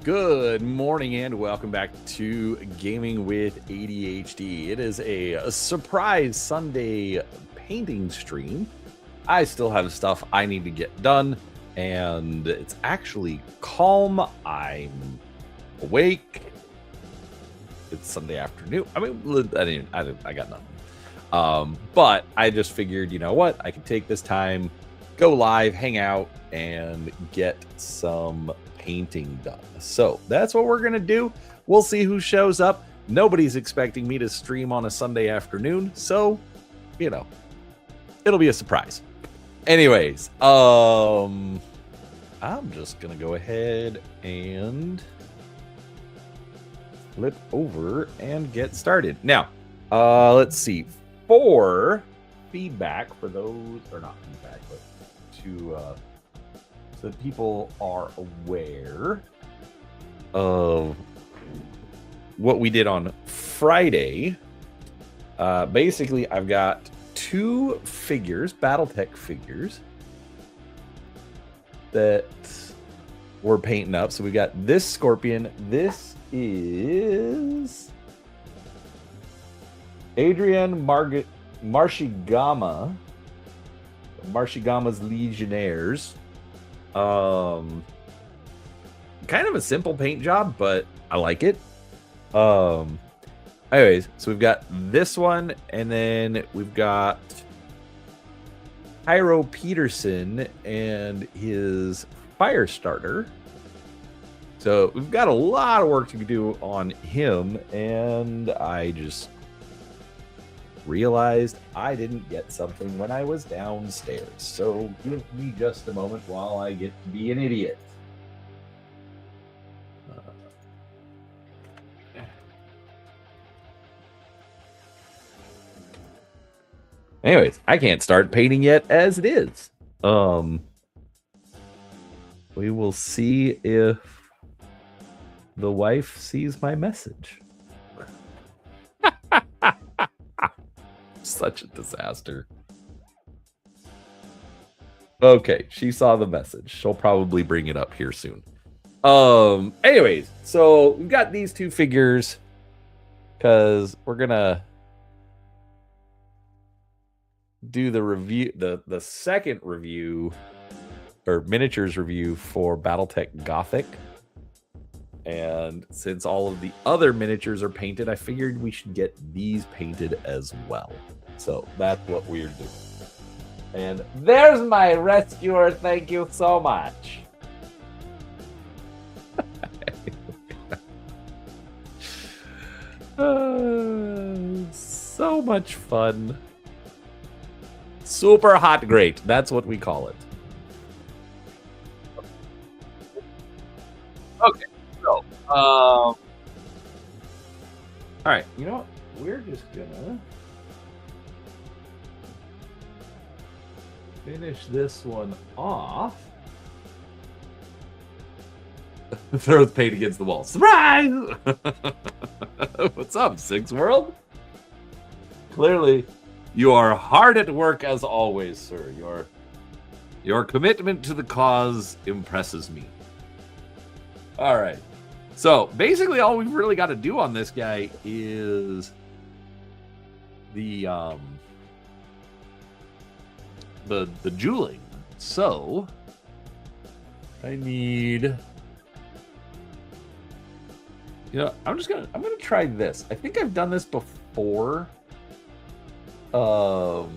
Good morning and welcome back to Gaming with ADHD. It is a surprise Sunday painting stream. I still have stuff I need to get done, and it's actually calm. I'm awake. It's Sunday afternoon. I mean, I got nothing. But I just figured, you know what? I can take this time, go live, hang out, and get some painting done. So that's what we're gonna do. We'll see who shows up. Nobody's expecting me to stream on a Sunday afternoon, so you know, it'll be a surprise. Anyways, I'm just gonna go ahead and flip over and get started. Now, let's see. For feedback, for those, or not feedback, but to so that people are aware of what we did on Friday. Basically, I've got two figures, Battletech figures, that we're painting up. So we got this Scorpion. This is Adrian Marshigama. Marshigama's Legionnaires. Kind of a simple paint job, but I like it. Anyways, so we've got this one, and then we've got Hyro Peterson and his fire starter. So we've got a lot of work to do on him, and I just realized I didn't get something when I was downstairs. So give me just a moment while I get to be an idiot. Anyways, I can't start painting yet as it is. We will see if the wife sees my message. Such a disaster. Okay, she saw the message. She'll probably bring it up here soon. Anyways, so we've got these two figures because we're gonna do the review, the second review or miniatures review for Battletech Gothic. And since all of the other miniatures are painted, I figured we should get these painted as well. So that's what we're doing. And there's my rescuer. Thank you so much. So much fun. Super hot great. That's what we call it. Okay. So, all right, you know what? We're just gonna finish this one off. Throw the paint against the wall. Surprise! What's up, Six World? Clearly, you are hard at work as always, sir. Your commitment to the cause impresses me. All right. So basically all we've really got to do on this guy is the jeweling. So I need, I'm gonna try this. I think I've done this before. Up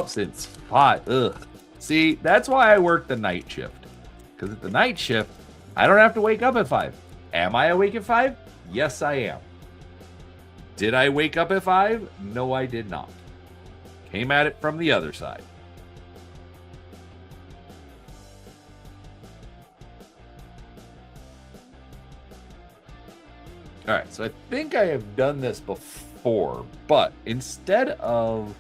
since 5. Ugh. See, that's why I work the night shift. Because at the night shift, I don't have to wake up at 5. Am I awake at 5? Yes, I am. Did I wake up at 5? No, I did not. Came at it from the other side. All right, so I think I have done this before, but instead of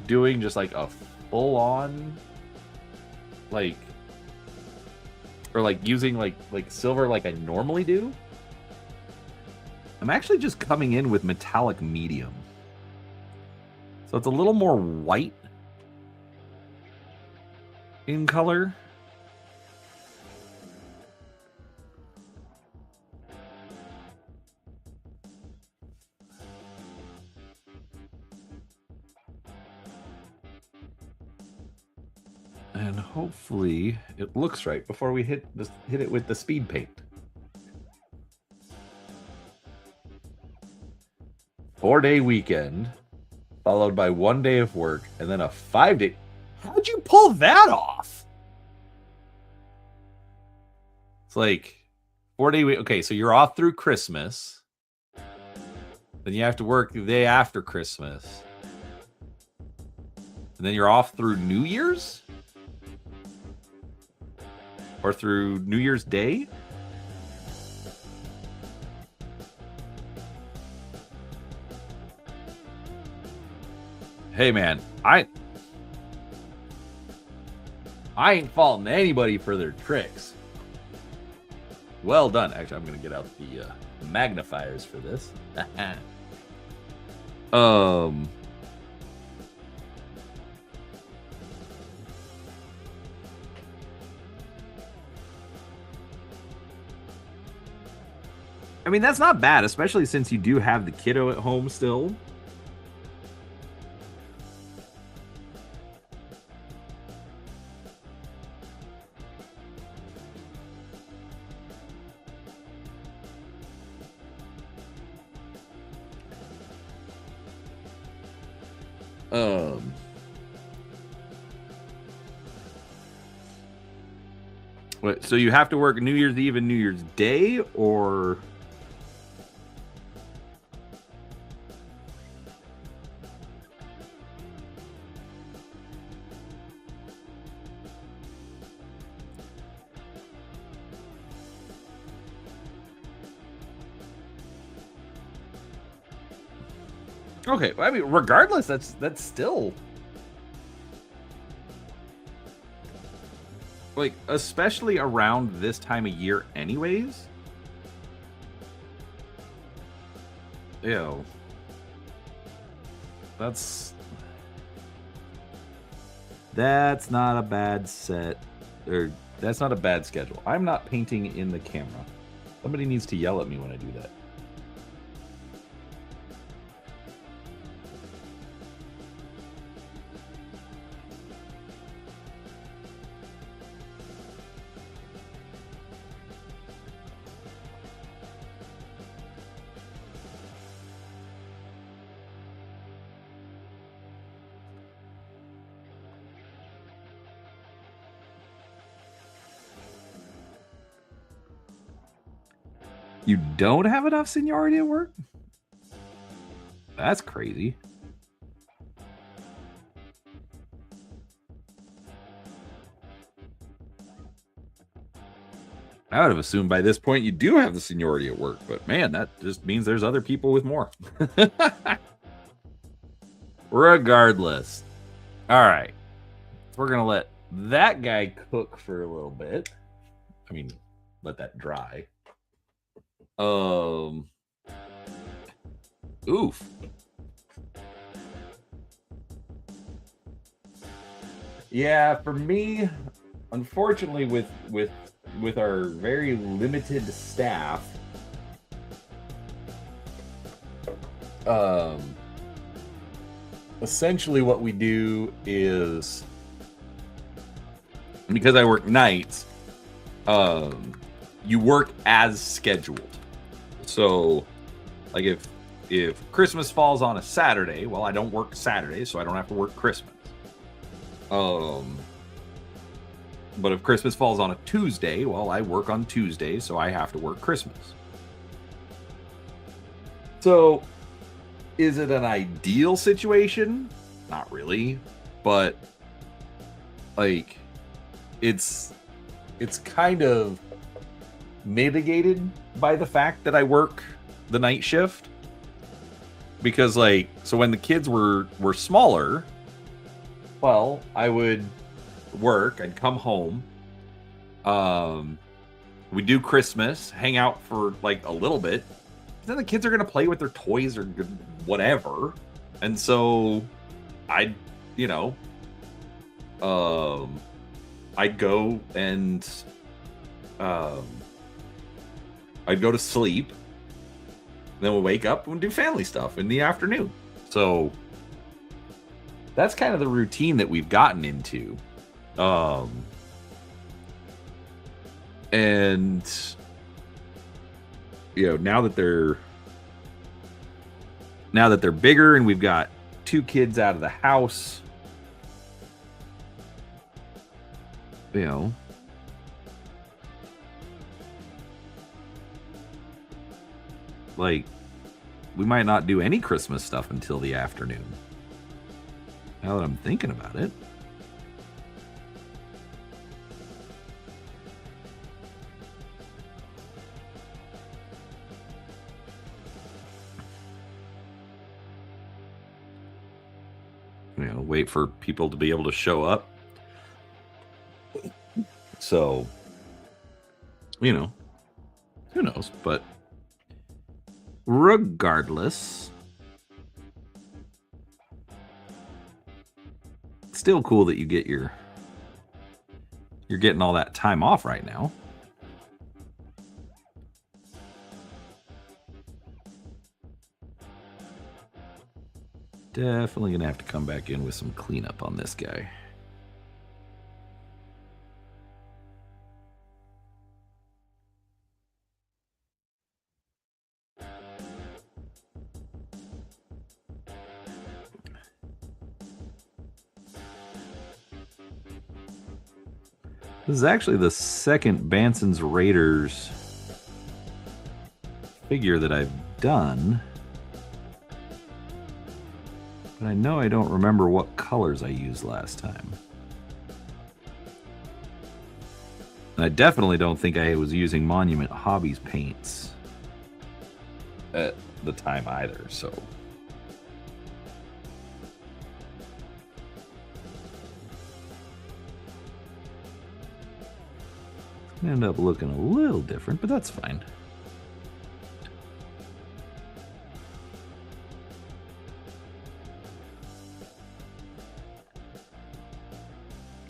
doing just like a full-on, like, or like using like silver like I normally do, I'm actually just coming in with metallic medium. So So it's a little more white in color. And hopefully it looks right before we hit it with the speed paint. 4-day weekend, followed by 1 day of work, and then a 5-day. How'd you pull that off? It's like 4-day week. Okay, so you're off through Christmas. Then you have to work the day after Christmas. And then you're off through New Year's? Or through New Year's Day? Hey man, I ain't faulting anybody for their tricks. Well done. Actually, I'm gonna get out the magnifiers for this. I mean, that's not bad, especially since you do have the kiddo at home still. What, so you have to work New Year's Eve and New Year's Day, or? Okay, I mean, regardless, that's still like, especially around this time of year, anyways. Ew, that's not a bad set, or that's not a bad schedule. I'm not painting in the camera. Somebody needs to yell at me when I do that. You don't have enough seniority at work? That's crazy. I would have assumed by this point you do have the seniority at work, but man, that just means there's other people with more. Regardless. All right. We're going to let that guy cook for a little bit. I mean, let that dry. Oof. Yeah, for me, unfortunately, with our very limited staff, essentially what we do is, because I work nights, you work as scheduled. So, like, if Christmas falls on a Saturday, well, I don't work Saturday, so I don't have to work Christmas. But if Christmas falls on a Tuesday, well, I work on Tuesday, so I have to work Christmas. So, is it an ideal situation? Not really, but like, it's kind of mitigated by the fact that I work the night shift, because, like, so when the kids were smaller, well, I would work, I'd come home, we'd do Christmas, hang out for like a little bit, then the kids are gonna play with their toys or whatever, and so I'd, you know, um, I'd go and um, I'd go to sleep. Then we'll wake up and do family stuff in the afternoon. So that's kind of the routine that we've gotten into. And now that they're bigger and we've got 2 kids out of the house, like, we might not do any Christmas stuff until the afternoon. Now that I'm thinking about it. Wait for people to be able to show up. So, who knows? But regardless, it's still cool that you're getting all that time off right now. Definitely gonna have to come back in with some cleanup on this guy. This is actually the second Banson's Raiders figure that I've done. But I know I don't remember what colors I used last time. And I definitely don't think I was using Monument Hobbies paints at the time either, so... end up looking a little different, but that's fine.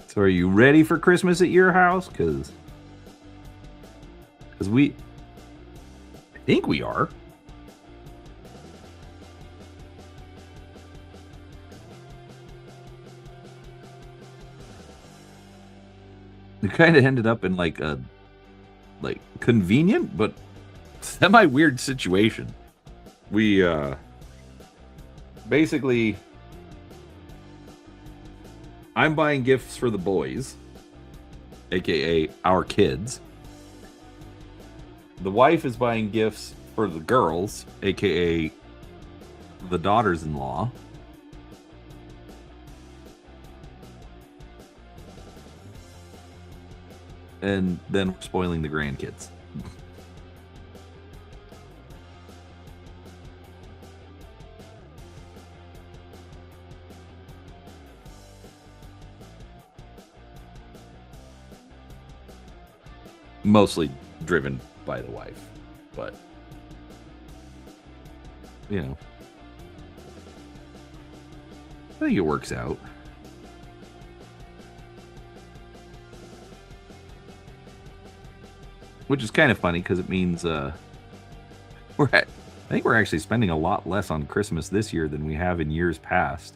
So are you ready for Christmas at your house? Because I think we are. It kind of ended up in like a convenient but semi weird situation. We basically, I'm buying gifts for the boys, aka our kids. The wife is buying gifts for the girls, aka the daughters-in-law. And then we're spoiling the grandkids. Mostly driven by the wife, but I think it works out. Which is kind of funny because it means I think we're actually spending a lot less on Christmas this year than we have in years past.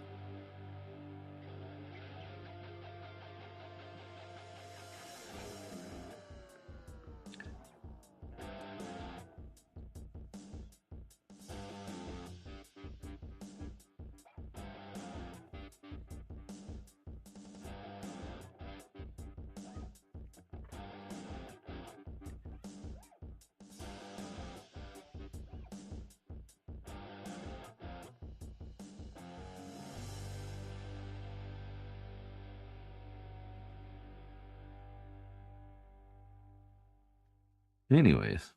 Anyways.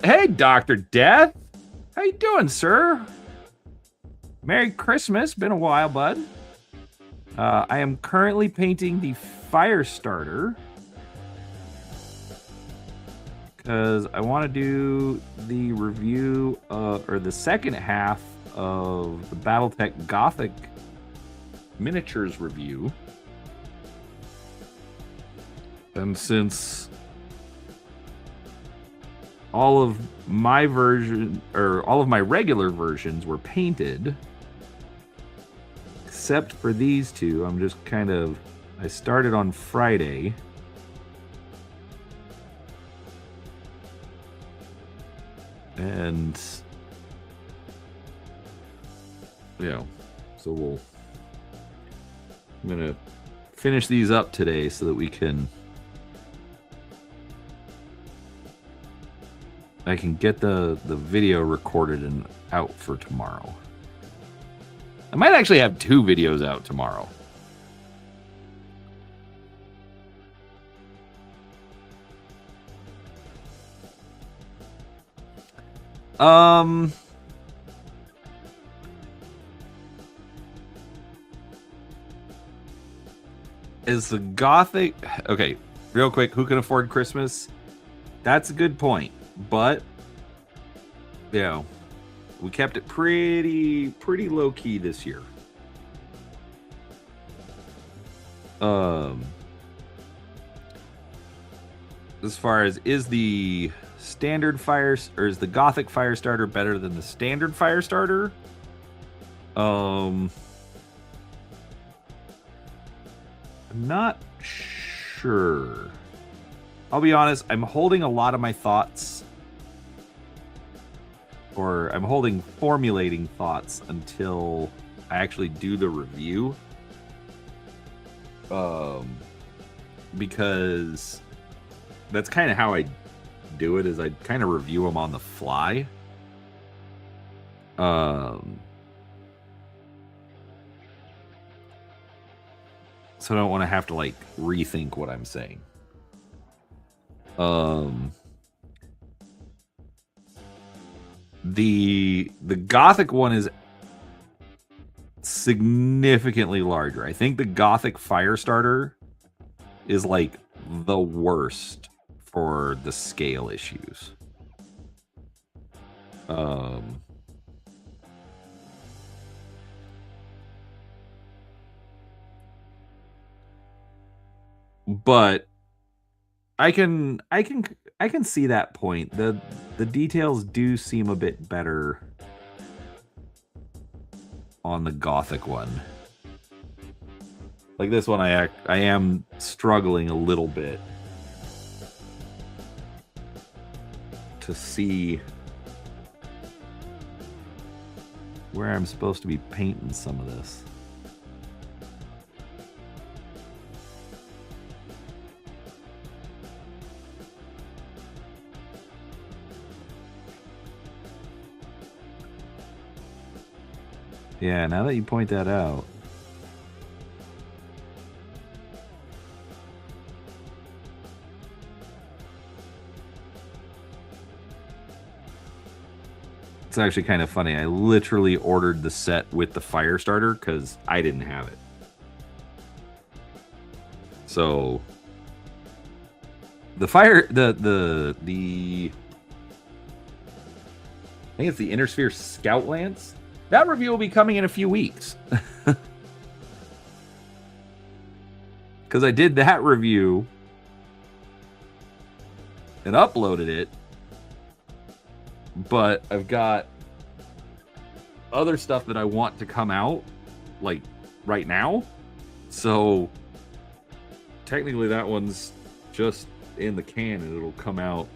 Hey, Dr. Death! How you doing, sir? Merry Christmas. Been a while, bud. I am currently painting the fire starter. Because I want to do the review or the second half of the BattleTech Gothic miniatures review. And since all of my regular versions were painted, except for these two, I'm just I started on Friday. And so I'm gonna finish these up today so that I can get the video recorded and out for tomorrow. I might actually have 2 videos out tomorrow. Is the Gothic... Okay, real quick, who can afford Christmas? That's a good point, but we kept it pretty low-key this year. As far as, is the standard is the Gothic Firestarter better than the standard Firestarter? I'm not sure. I'll be honest, I'm holding a lot of my thoughts, or I'm formulating thoughts until I actually do the review. Because that's kind of how I do it, is I kind of review them on the fly. So I don't want to have to rethink what I'm saying. The Gothic one is significantly larger. I think the Gothic Firestarter is the worst for the scale issues. But I can see that point. The details do seem a bit better on the Gothic one. Like this one, I am struggling a little bit to see where I'm supposed to be painting some of this. Yeah, now that you point that out. It's actually kind of funny. I literally ordered the set with the Firestarter because I didn't have it. So the I think it's the Intersphere Scout Lance. That review will be coming in a few weeks. Because I did that review and uploaded it. But I've got other stuff that I want to come out, right now. So technically that one's just in the can and it'll come out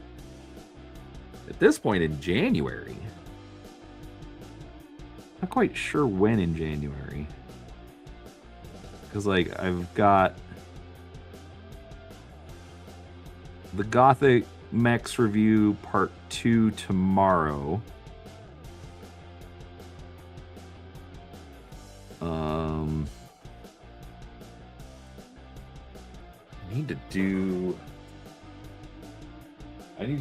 at this point in January. Not quite sure when in January. Because, I've got the Gothic Mechs review part 2 tomorrow. I need to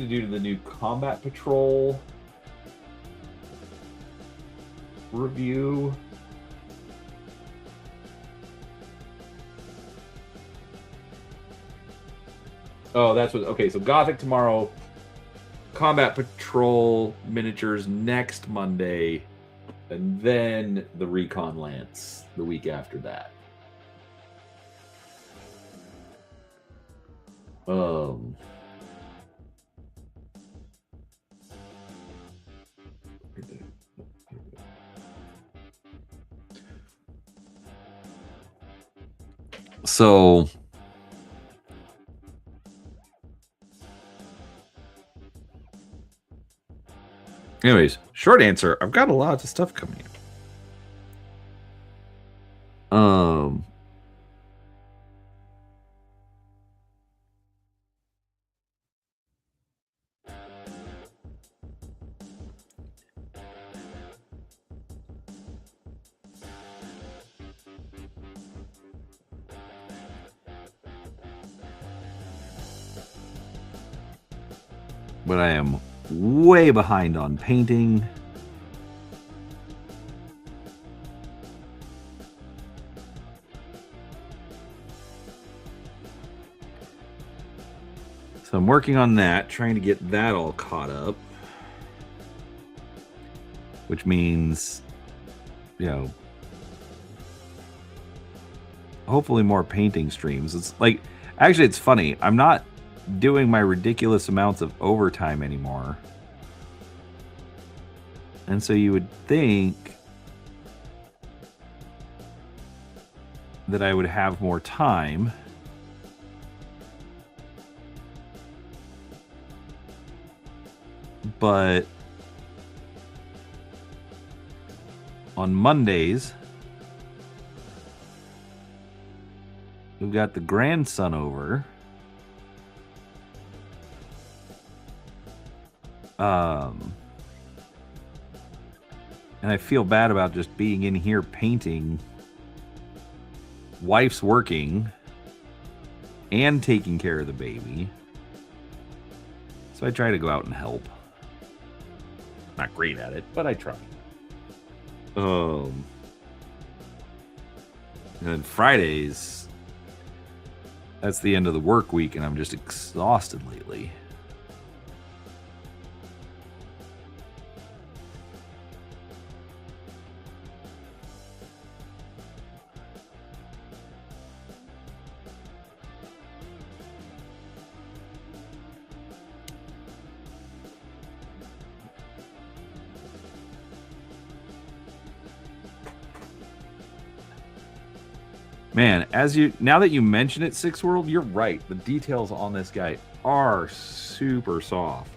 do the new Combat Patrol review. Oh, that's what. Okay, so Gothic tomorrow, Combat Patrol miniatures next Monday, And then the Recon Lance the week after that. So anyways, short answer, I've got a lot of stuff coming in. But I am way behind on painting. So I'm working on that, trying to get that all caught up. Which means, you know, hopefully more painting streams. It's like, actually, it's funny. I'm not doing my ridiculous amounts of overtime anymore. And so you would think that I would have more time. But on Mondays, we've got the grandson over. And I feel bad about just being in here painting. Wife's working and taking care of the baby. So I try to go out and help. Not great at it, but I try. And then Fridays, that's the end of the work week, and I'm just exhausted lately. Man, now that you mention it, Six World, you're right. The details on this guy are super soft.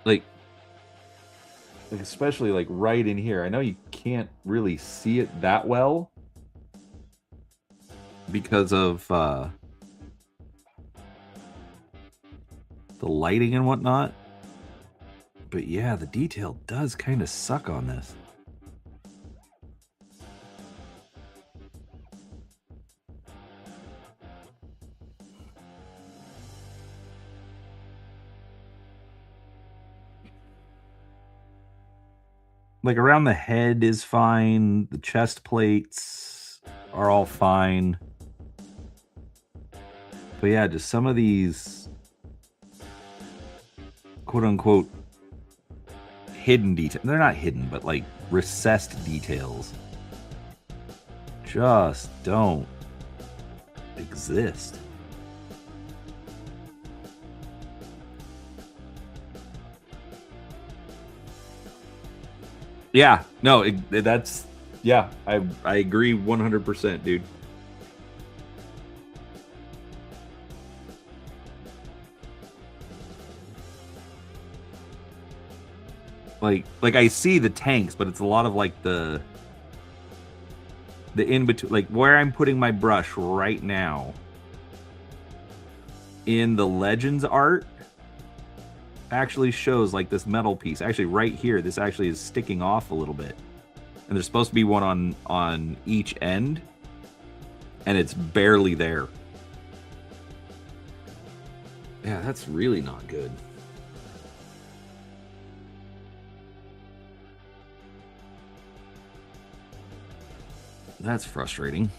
Like especially like right in here. I know you can't really see it that well because of the lighting and whatnot. But yeah, the detail does kind of suck on this. Like around the head is fine. The chest plates are all fine. But yeah, just some of these quote unquote hidden details. They're not hidden, but like recessed details just don't exist. Yeah, no, that's yeah, I agree 100%, dude. Like I see the tanks, but it's a lot of like the in between, like where I'm putting my brush right now in the Legends art actually shows like this metal piece. Actually, right here, this actually is sticking off a little bit, and there's supposed to be one on each end, and it's barely there. Yeah, that's really not good. That's frustrating.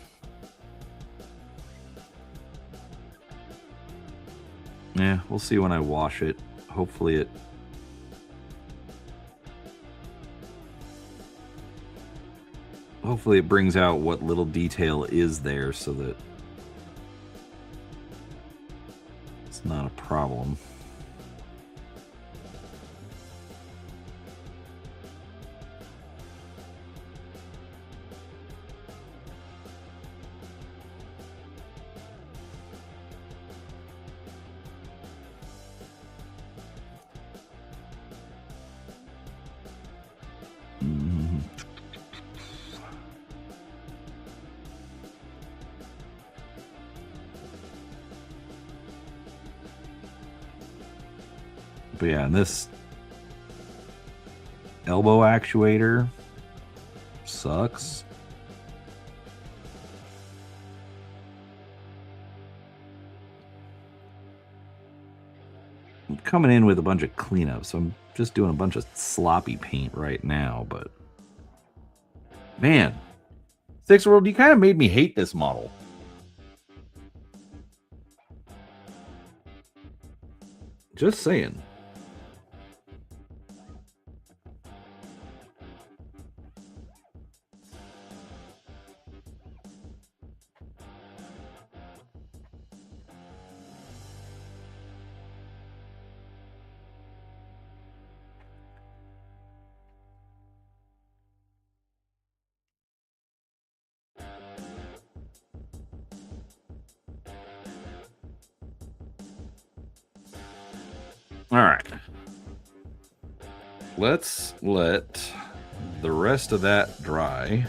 Yeah, we'll see when I wash it. Hopefully it... Hopefully it brings out what little detail is there so that it's not a problem. But yeah, and this elbow actuator sucks. I'm coming in with a bunch of cleanup, so I'm just doing a bunch of sloppy paint right now, but man, Six World, you kind of made me hate this model. Just saying. All right. Let's let the rest of that dry.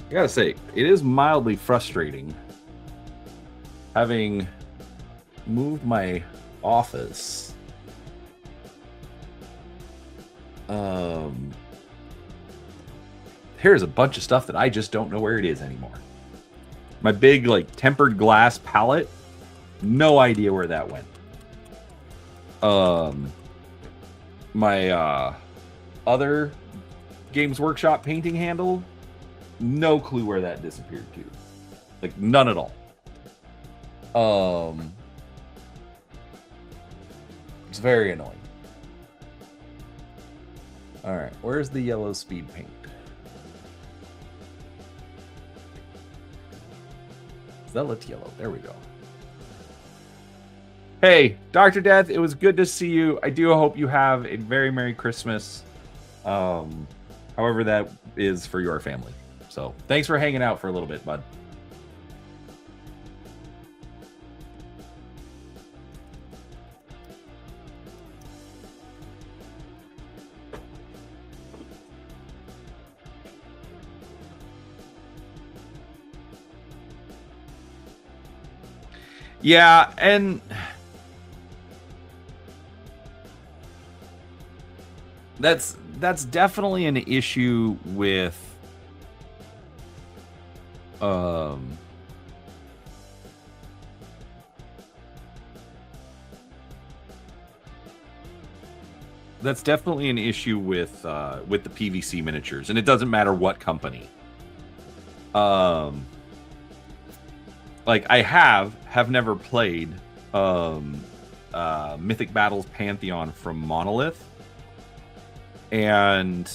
I gotta say, it is mildly frustrating having moved my office. There's a bunch of stuff that I just don't know where it is anymore. My big, like, tempered glass palette, no idea where that went. My other Games Workshop painting handle, no clue where that disappeared to. Like, none at all. It's very annoying. Alright, where's the yellow speed paint? Zealot yellow. There we go. Hey, Dr. Death, it was good to see you. I do hope you have a very Merry Christmas. However that is for your family. So, thanks for hanging out for a little bit, bud. Yeah, and that's definitely an issue with that's definitely an issue with the PVC miniatures, and it doesn't matter what company. Like, I have never played Mythic Battles Pantheon from Monolith, and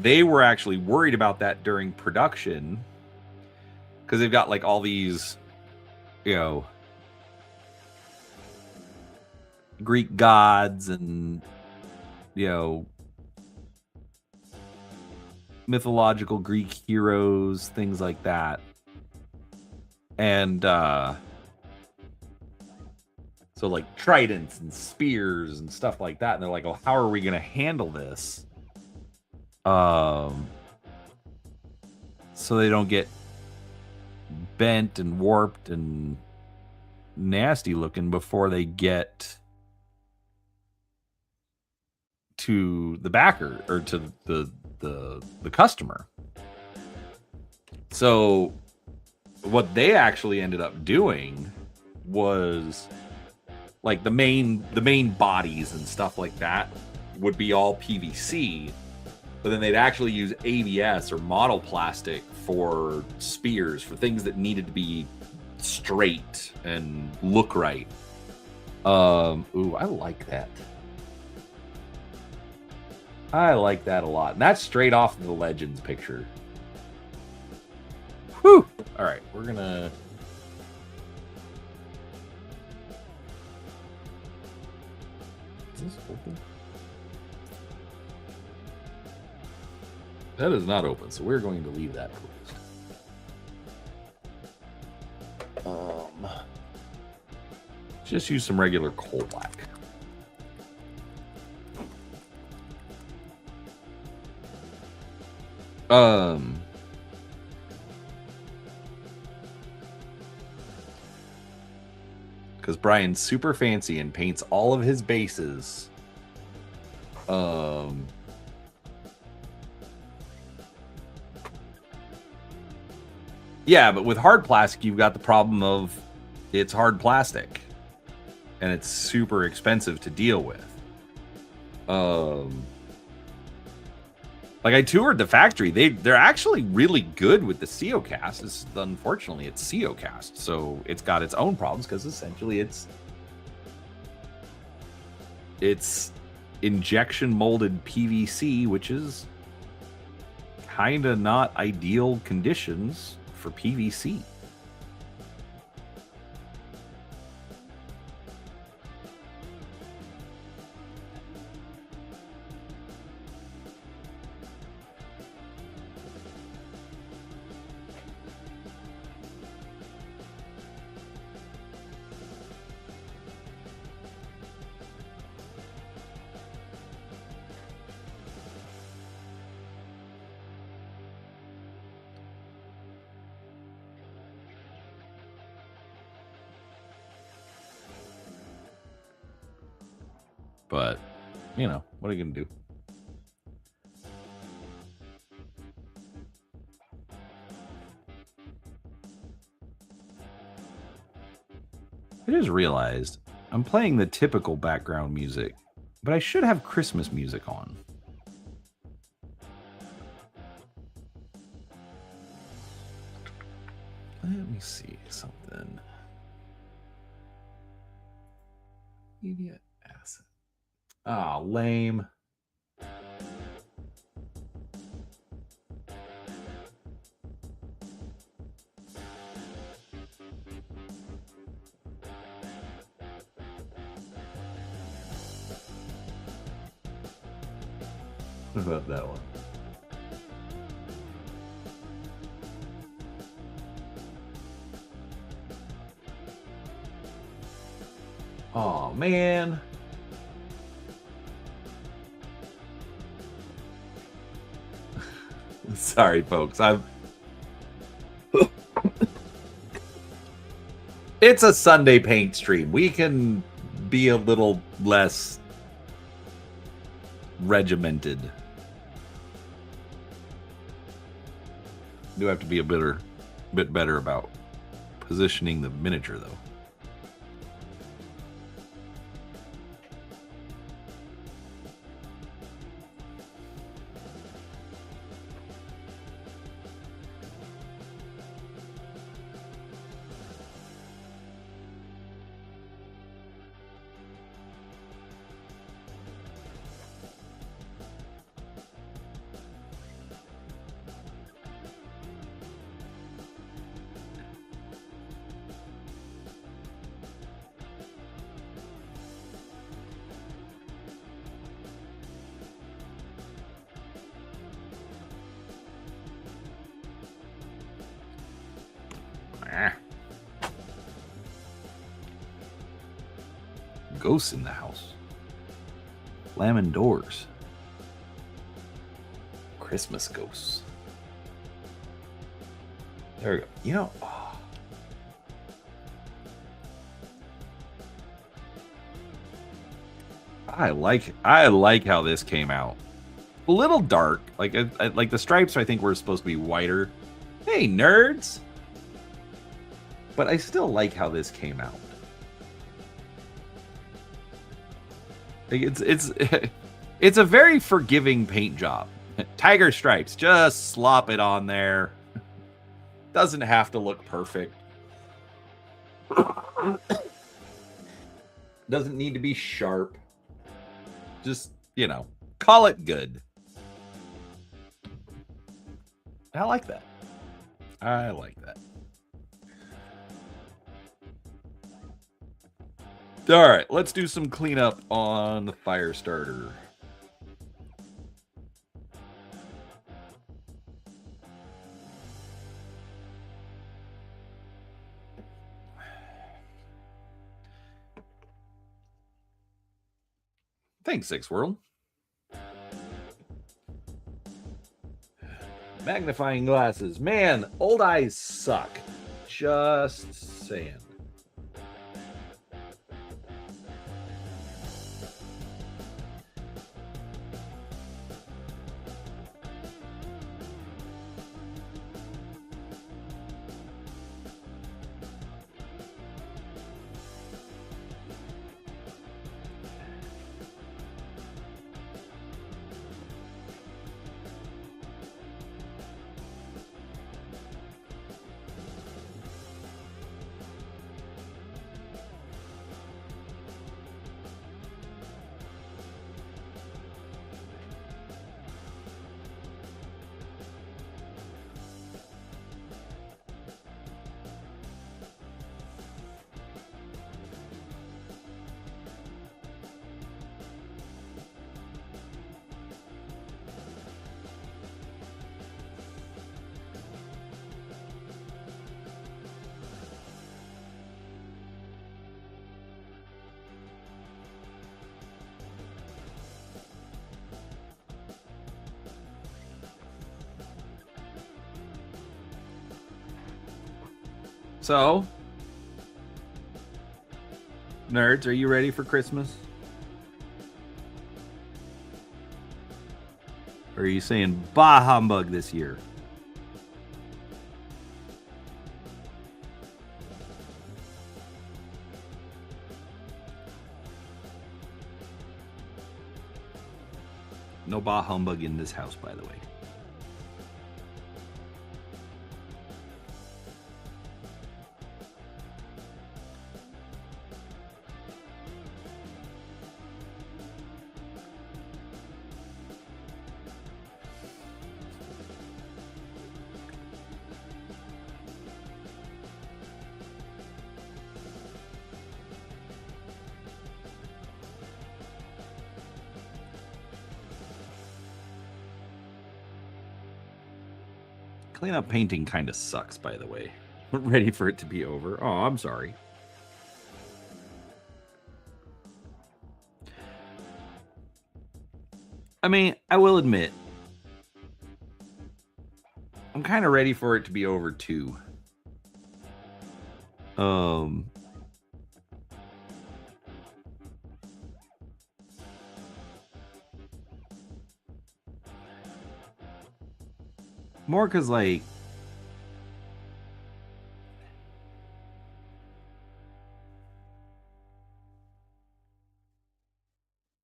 they were actually worried about that during production because they've got like all these, you know, Greek gods and, you know, mythological Greek heroes, things like that. And so like tridents and spears and stuff like that, and they're like, oh, how are we gonna handle this so they don't get bent and warped and nasty looking before they get to the backer or to the customer. So what they actually ended up doing was like the main bodies and stuff like that would be all PVC, but then they'd actually use ABS or model plastic for spears, for things that needed to be straight and look right. Ooh, I like that. I like that a lot. And that's straight off of the Legends picture. Whew. All right, we're gonna... Is this open? That is not open, so we're going to leave that closed. Just use some regular coal black. Because Brian's super fancy and paints all of his bases. Yeah, but with hard plastic, you've got the problem of it's hard plastic. And it's super expensive to deal with. Like, I toured the factory. They're actually really good with the CeoCast. Unfortunately, it's CeoCast. So it's got its own problems because essentially it's injection molded PVC, which is kind of not ideal conditions for PVC. But, you know, what are you going to do? I just realized I'm playing the typical background music, but I should have Christmas music on. Let me see something. Media asset. Ah, lame. What about that one? Oh, man. Sorry, folks. It's a Sunday paint stream. We can be a little less regimented. Do have to be a bit better about positioning the miniature, though. Ghosts in the house. Slamming doors. Christmas ghosts. There we go. You know, I like how this came out. A little dark. Like the stripes I think were supposed to be whiter. Hey, nerds. But I still like how this came out. Like it's a very forgiving paint job. Tiger stripes. Just slop it on there. Doesn't have to look perfect. Doesn't need to be sharp. Just, you know, call it good. I like that. I like that. All right, let's do some cleanup on the fire starter. Thanks, Six World. Magnifying glasses. Man, old eyes suck. Just saying. So, nerds, are you ready for Christmas? Or are you saying bah humbug this year? No bah humbug in this house, by the way. Cleanup painting kind of sucks, by the way. Ready for it to be over. Oh, I'm sorry. I mean, I will admit, I'm kind of ready for it to be over too. More because, like,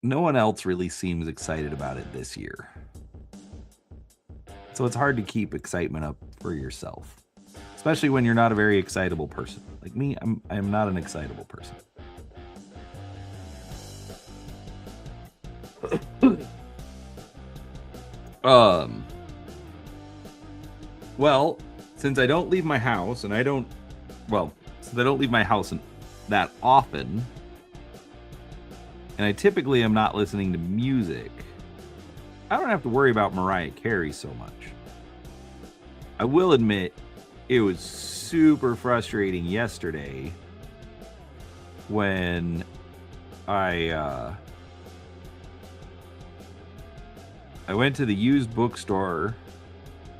no one else really seems excited about it this year. So it's hard to keep excitement up for yourself, especially when you're not a very excitable person. Like me, I'm not an excitable person. Well, since I don't leave my house, and since I don't leave my house that often, and I typically am not listening to music, I don't have to worry about Mariah Carey so much. I will admit, it was super frustrating yesterday when I went to the used bookstore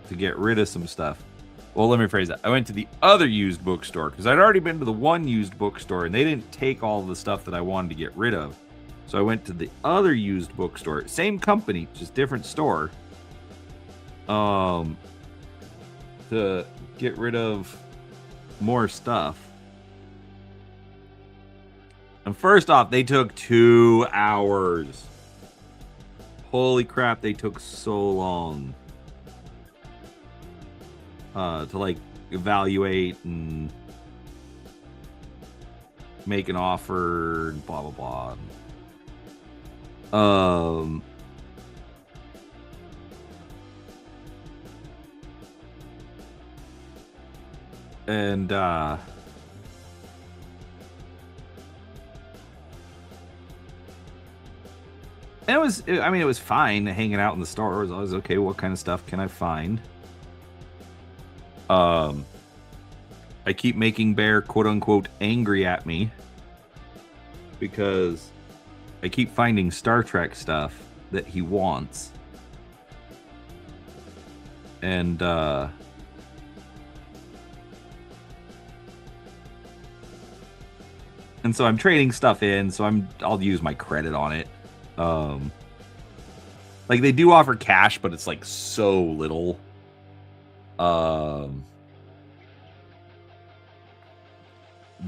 to get rid of some stuff. Well, let me phrase that. I went to the other used bookstore because I'd already been to the one used bookstore and they didn't take all the stuff that I wanted to get rid of. So I went to the other used bookstore, same company, just different store, to get rid of more stuff. And first off, they took 2 hours. Holy crap, they took so long to like evaluate and make an offer and blah blah blah. And it was, I mean, it was fine hanging out in the stores. I was okay. What kind of stuff can I find? I keep making Bear quote unquote angry at me because I keep finding Star Trek stuff that he wants. And so I'm trading stuff in, so I'll use my credit on it. Like they do offer cash, but it's like so little.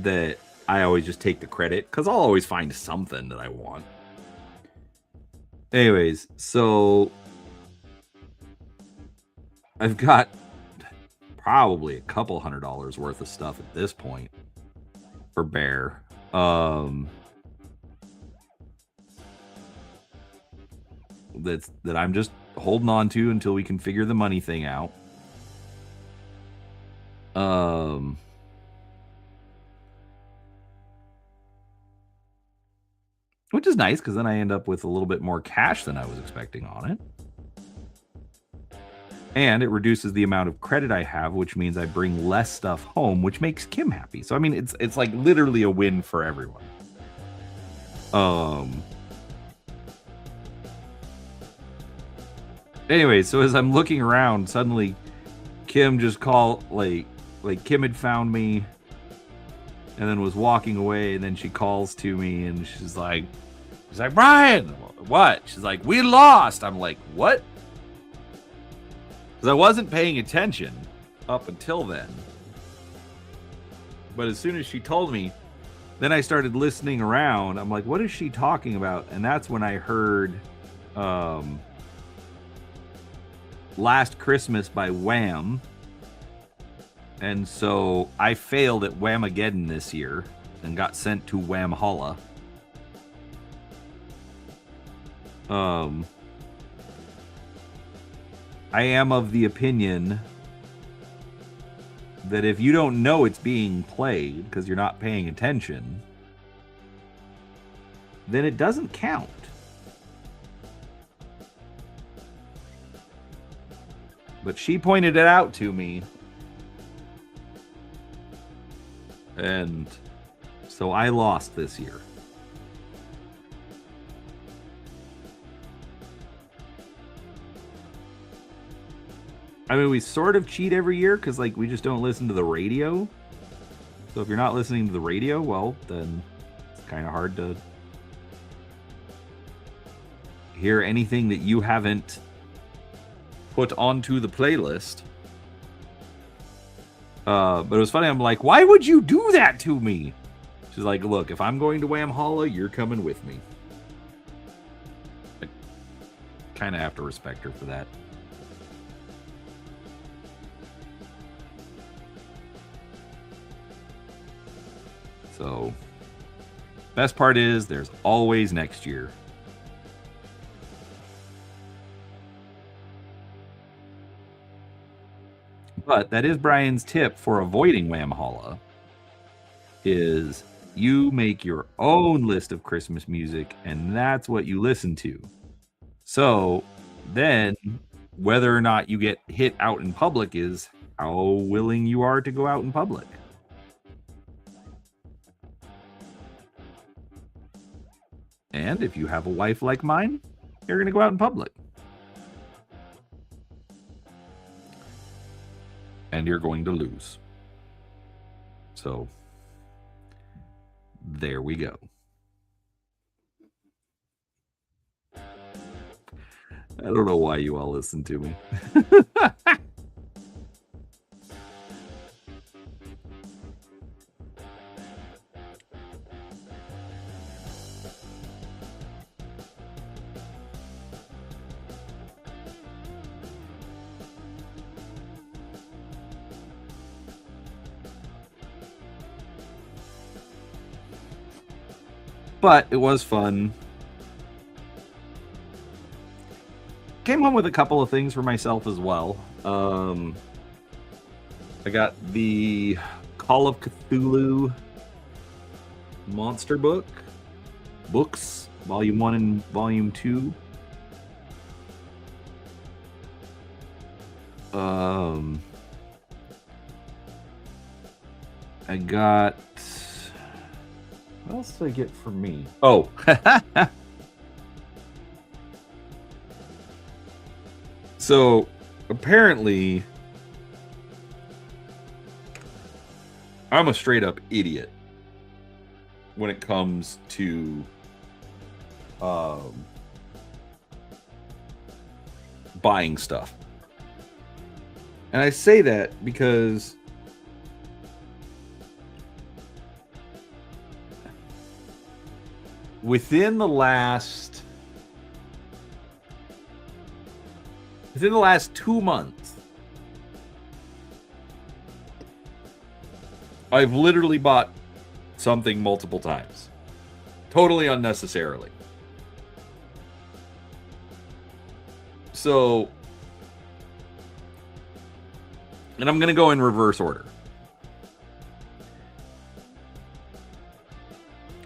That I always just take the credit because I'll always find something that I want. Anyways, so I've got probably a couple $100 worth of stuff at this point for Bear. That I'm just holding on to until we can figure the money thing out. Which is nice because then I end up with a little bit more cash than I was expecting on it. And it reduces the amount of credit I have, which means I bring less stuff home, which makes Kim happy. So I mean, it's like literally a win for everyone. Anyway, so as I'm looking around, suddenly Kim just called, like Kim had found me and then was walking away, and then she calls to me and she's like, Brian, what? She's like, we lost. I'm like, what? Because I wasn't paying attention up until then. But as soon as she told me, then I started listening around. I'm like, what is she talking about? And that's when I heard Last Christmas by Wham. And so I failed at Whamageddon this year and got sent to Whamhalla. I am of the opinion that if you don't know it's being played because you're not paying attention, then it doesn't count. But she pointed it out to me. And so I lost this year. I mean, we sort of cheat every year because, like, we just don't listen to the radio. So if you're not listening to the radio, well, then it's kind of hard to hear anything that you haven't put onto the playlist. But it was funny. I'm like, why would you do that to me? She's like, look, if I'm going to Whamhalla, you're coming with me. I kind of have to respect her for that. So, best part is there's always next year. But that is Brian's tip for avoiding Whamhalla, is you make your own list of Christmas music, and that's what you listen to. So then whether or not you get hit out in public is how willing you are to go out in public. And if you have a wife like mine, you're going to go out in public. And you're going to lose. So, there we go. I don't know why you all listen to me. But it was fun. Came home with a couple of things for myself as well. I got the Call of Cthulhu monster books, Volume 1 and Volume 2. I got... What else did I get for me? Oh. So, apparently, I'm a straight up idiot when it comes to buying stuff. And I say that because within the last 2 months, I've literally bought something multiple times. Totally unnecessarily. So, and I'm going to go in reverse order.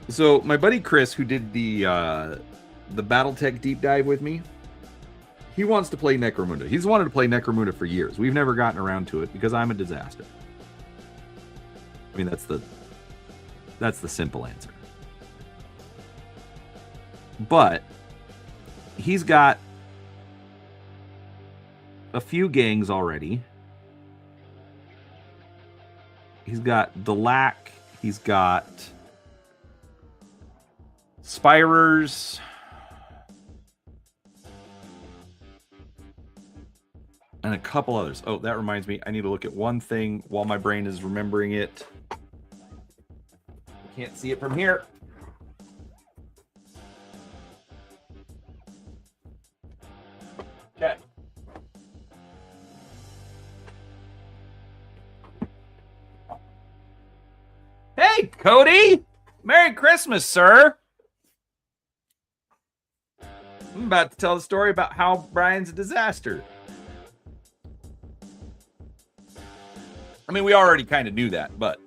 So, my buddy Chris, who did the BattleTech deep dive with me, he wants to play Necromunda. He's wanted to play Necromunda for years. We've never gotten around to it because I'm a disaster. I mean, that's the simple answer. But he's got a few gangs already. He's got Delac. He's got Spirers. And a couple others. Oh, that reminds me. I need to look at one thing while my brain is remembering it. Can't see it from here. Okay. Hey, Cody! Merry Christmas, sir! I'm about to tell the story about how Brian's a disaster. I mean, we already kind of knew that, but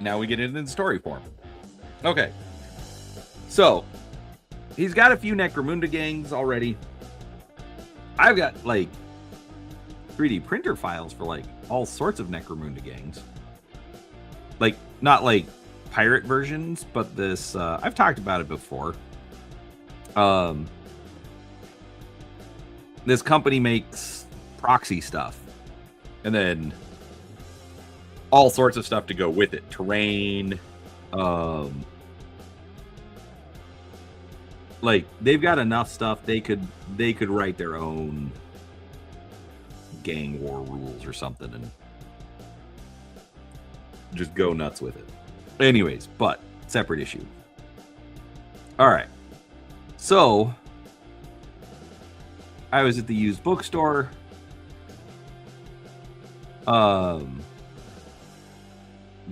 now we get it in story form. Okay. So, he's got a few Necromunda gangs already. I've got, like, 3D printer files for, like, all sorts of Necromunda gangs. Like, not, like, pirate versions, but this, I've talked about it before. This company makes proxy stuff. And then all sorts of stuff to go with it. Terrain. Like, they've got enough stuff they could write their own gang war rules or something and just go nuts with it. Anyways, but separate issue. All right. So I was at the used bookstore.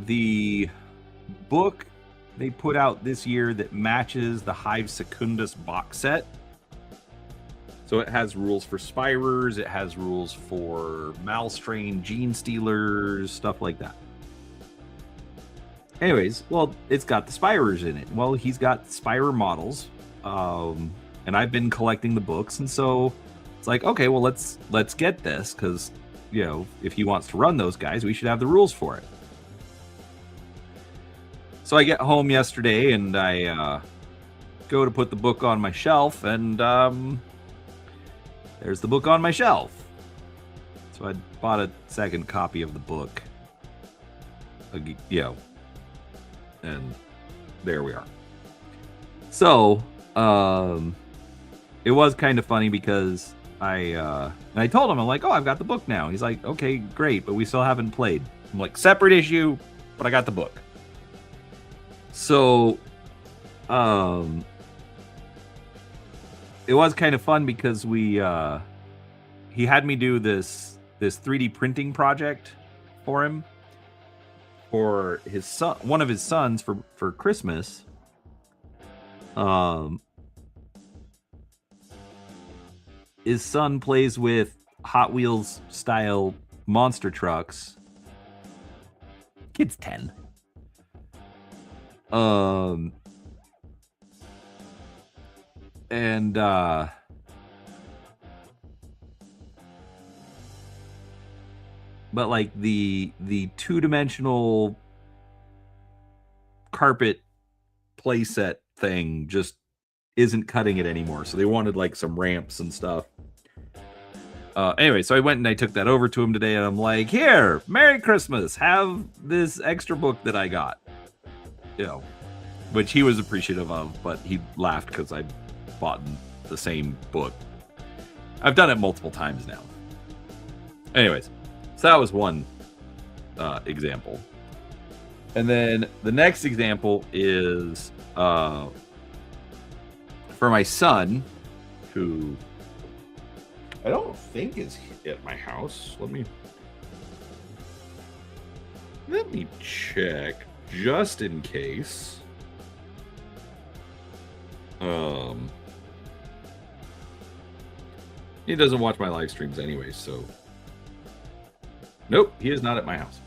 The book they put out this year that matches the Hive Secundus box set. So it has rules for Spirers, it has rules for Malstrain, Gene Stealers, stuff like that. Anyways, well, it's got the Spirers in it. Well, he's got Spirer models, and I've been collecting the books, and so it's like, okay, well, let's get this, because, you know, if he wants to run those guys, we should have the rules for it. So I get home yesterday, and I go to put the book on my shelf, and there's the book on my shelf. So I bought a second copy of the book, you know, and there we are. So it was kind of funny because I told him, I'm like, oh, I've got the book now. He's like, okay, great, but we still haven't played. I'm like, separate issue, but I got the book. So it was kind of fun because he had me do this 3D printing project for him, for his son, one of his sons, for Christmas. His son plays with Hot Wheels style monster trucks. Kid's 10. And but like the two-dimensional carpet playset thing just isn't cutting it anymore. So they wanted like some ramps and stuff. Anyway, so I went and I took that over to him today, and I'm like, here, Merry Christmas. Have this extra book that I got. You know, which he was appreciative of, but he laughed because I bought the same book. I've done it multiple times now. Anyways, so that was one example. And then the next example is for my son, who I don't think is at my house. Let me check just in case. He doesn't watch my live streams anyway, so nope, he is not at my house.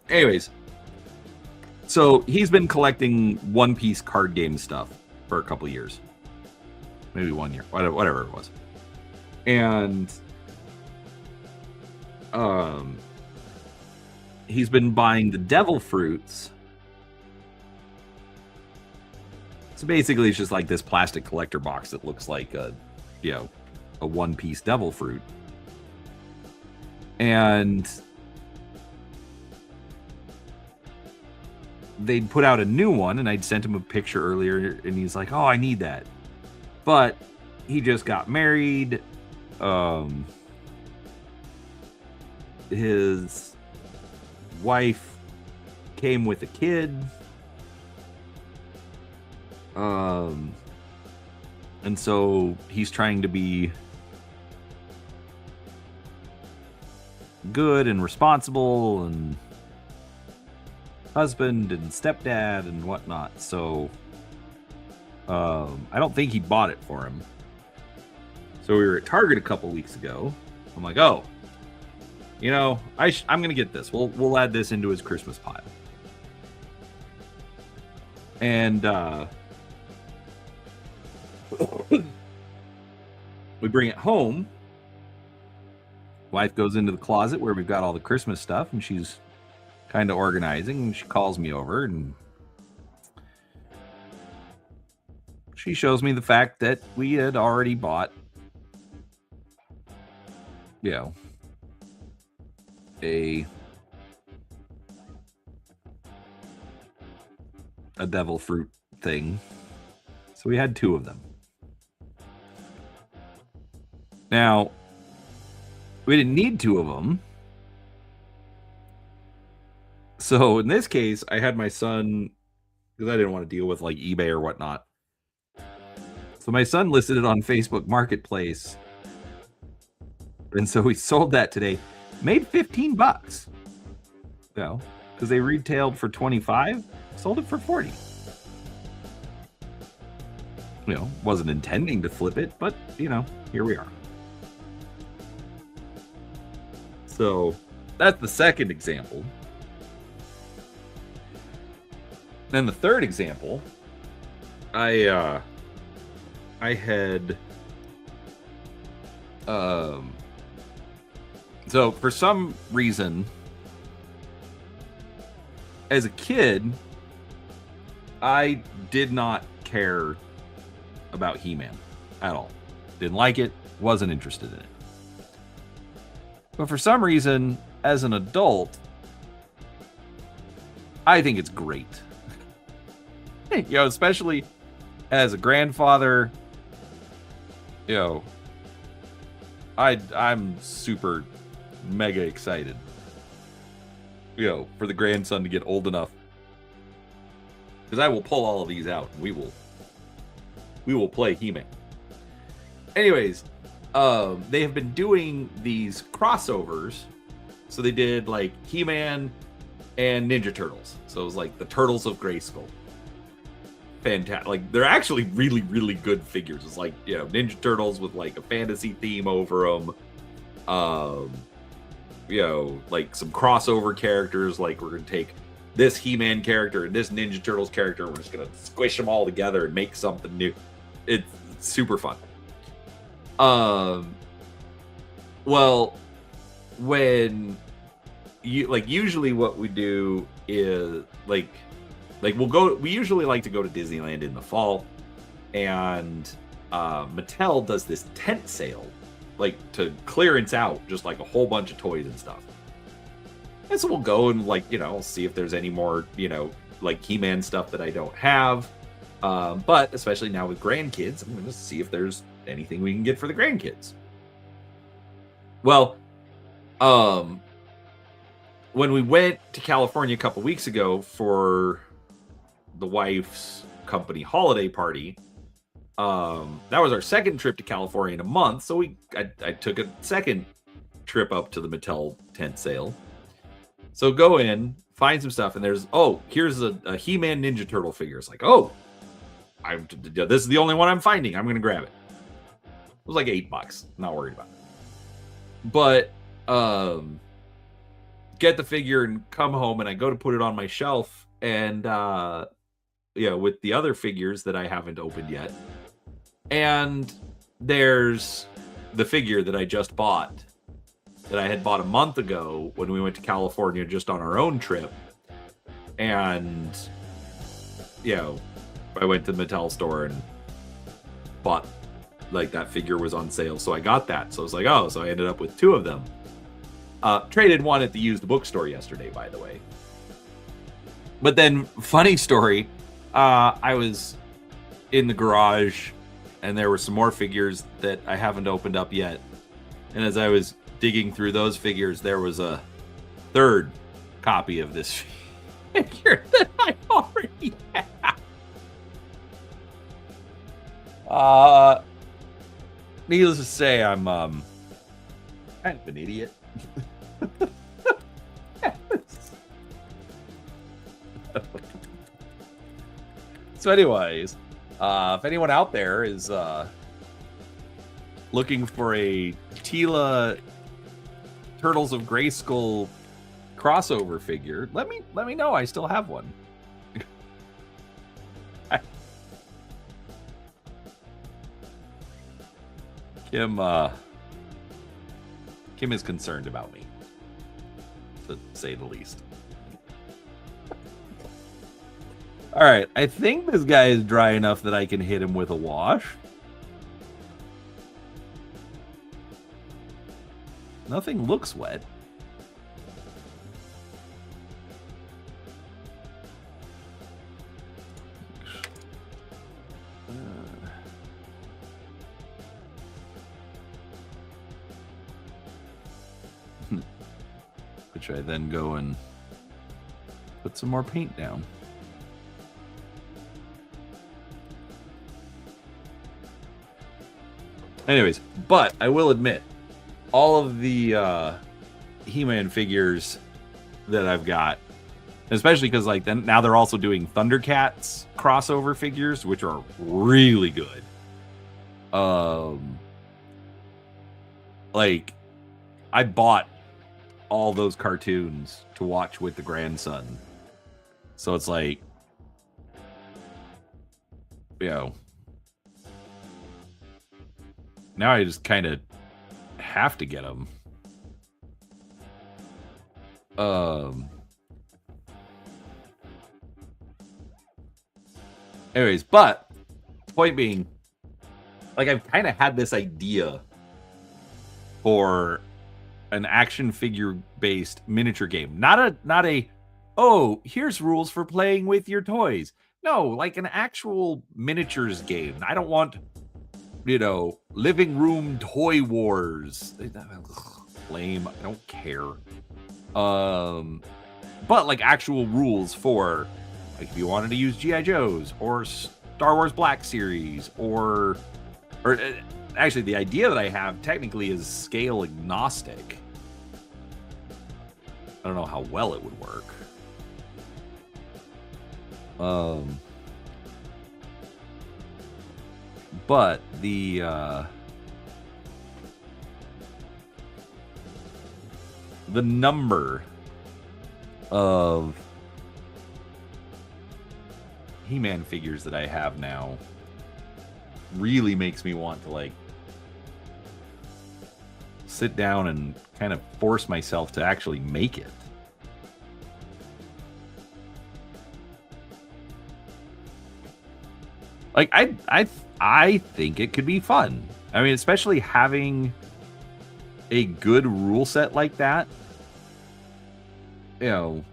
Anyways, so he's been collecting One Piece card game stuff for a couple years, maybe 1 year, whatever it was. And he's been buying the devil fruits. So basically it's just like this plastic collector box that looks like a One Piece devil fruit. And they'd put out a new one, and I'd sent him a picture earlier, and he's like, oh, I need that. But he just got married. His wife came with a kid. And so he's trying to be good and responsible and husband and stepdad and whatnot. So I don't think he bought it for him. So we were at Target a couple weeks ago. I'm like, oh, I'm gonna get this. We'll add this into his Christmas pile. And we bring it home. Wife goes into the closet where we've got all the Christmas stuff, and she's kind of organizing, and she calls me over, and she shows me the fact that we had already bought a devil fruit thing. So we had 2 of them. Now, we didn't need 2 of them. So in this case, I had my son, because I didn't want to deal with like eBay or whatnot. So my son listed it on Facebook Marketplace. And so we sold that today. Made $15. Because they retailed for $25, sold it for $40. Wasn't intending to flip it, but here we are. So that's the second example. Then the third example, I had so for some reason, as a kid, I did not care about He-Man at all. Didn't like it, wasn't interested in it. But for some reason, as an adult, I think it's great. Especially as a grandfather, I'm super mega excited, for the grandson to get old enough, because I will pull all of these out and we will play He-Man. Anyways, they have been doing these crossovers. So they did like He-Man and Ninja Turtles. So it was like the Turtles of Grayskull. fantastic. Like, they're actually really, really good figures. It's like, you know, Ninja Turtles with like a fantasy theme over them. You know, like some crossover characters. Like, we're gonna take this He-Man character and this Ninja Turtles character. We're just gonna squish them all together and make something new. It's super fun. Well, when you like, usually what we do is like we usually like to go to Disneyland in the fall, and Mattel does this tent sale, like to clearance out just like a whole bunch of toys and stuff. And so we'll go and, like, you know, see if there's any more, you know, like He-Man stuff that I don't have. But especially now with grandkids, I'm going to see if there's anything we can get for the grandkids. Well, when we went to California a couple weeks ago for the wife's company holiday party, that was our second trip to California in a month. So I took a second trip up to the Mattel tent sale. So go in, find some stuff, and there's, here's a He-Man Ninja Turtle figure. It's like, this is the only one I'm finding. I'm going to grab it. It was like $8. Not worried about it. But get the figure and come home, and I go to put it on my shelf, and with the other figures that I haven't opened yet. And there's the figure that I just bought, that I had bought a month ago when we went to California just on our own trip. And, you know, I went to the Mattel store and bought, like, that figure was on sale. So I got that. So I was like, so I ended up with two of them. Traded one at the used bookstore yesterday, by the way. But then, funny story, I was in the garage and there were some more figures that I haven't opened up yet. And as I was digging through those figures, there was a third copy of this figure that I already have. Needless to say, I'm kind of an idiot. So anyways, if anyone out there is looking for a Tila Turtles of Grayskull crossover figure, let me know. I still have one. Kim is concerned about me, to say the least. All right, I think this guy is dry enough that I can hit him with a wash. Nothing looks wet. Which I then go and put some more paint down. Anyways, but I will admit, all of the He-Man figures that I've got, especially because like then now they're also doing Thundercats crossover figures, which are really good. Like I bought all those cartoons to watch with the grandson, so it's like, you know, now I just kind of have to get them. Anyways, but point being, like, I've kind of had this idea for an action figure based miniature game. Not a here's rules for playing with your toys. No, like an actual miniatures game. I don't want, living room toy wars. Lame. I don't care. But like actual rules for, like, if you wanted to use G.I. Joes or Star Wars Black Series or actually the idea that I have technically is scale agnostic. I don't know how well it would work. But the number of He-Man figures that I have now really makes me want to like sit down and kind of force myself to actually make it. Like I think it could be fun. I mean, especially having a good rule set like that. You know,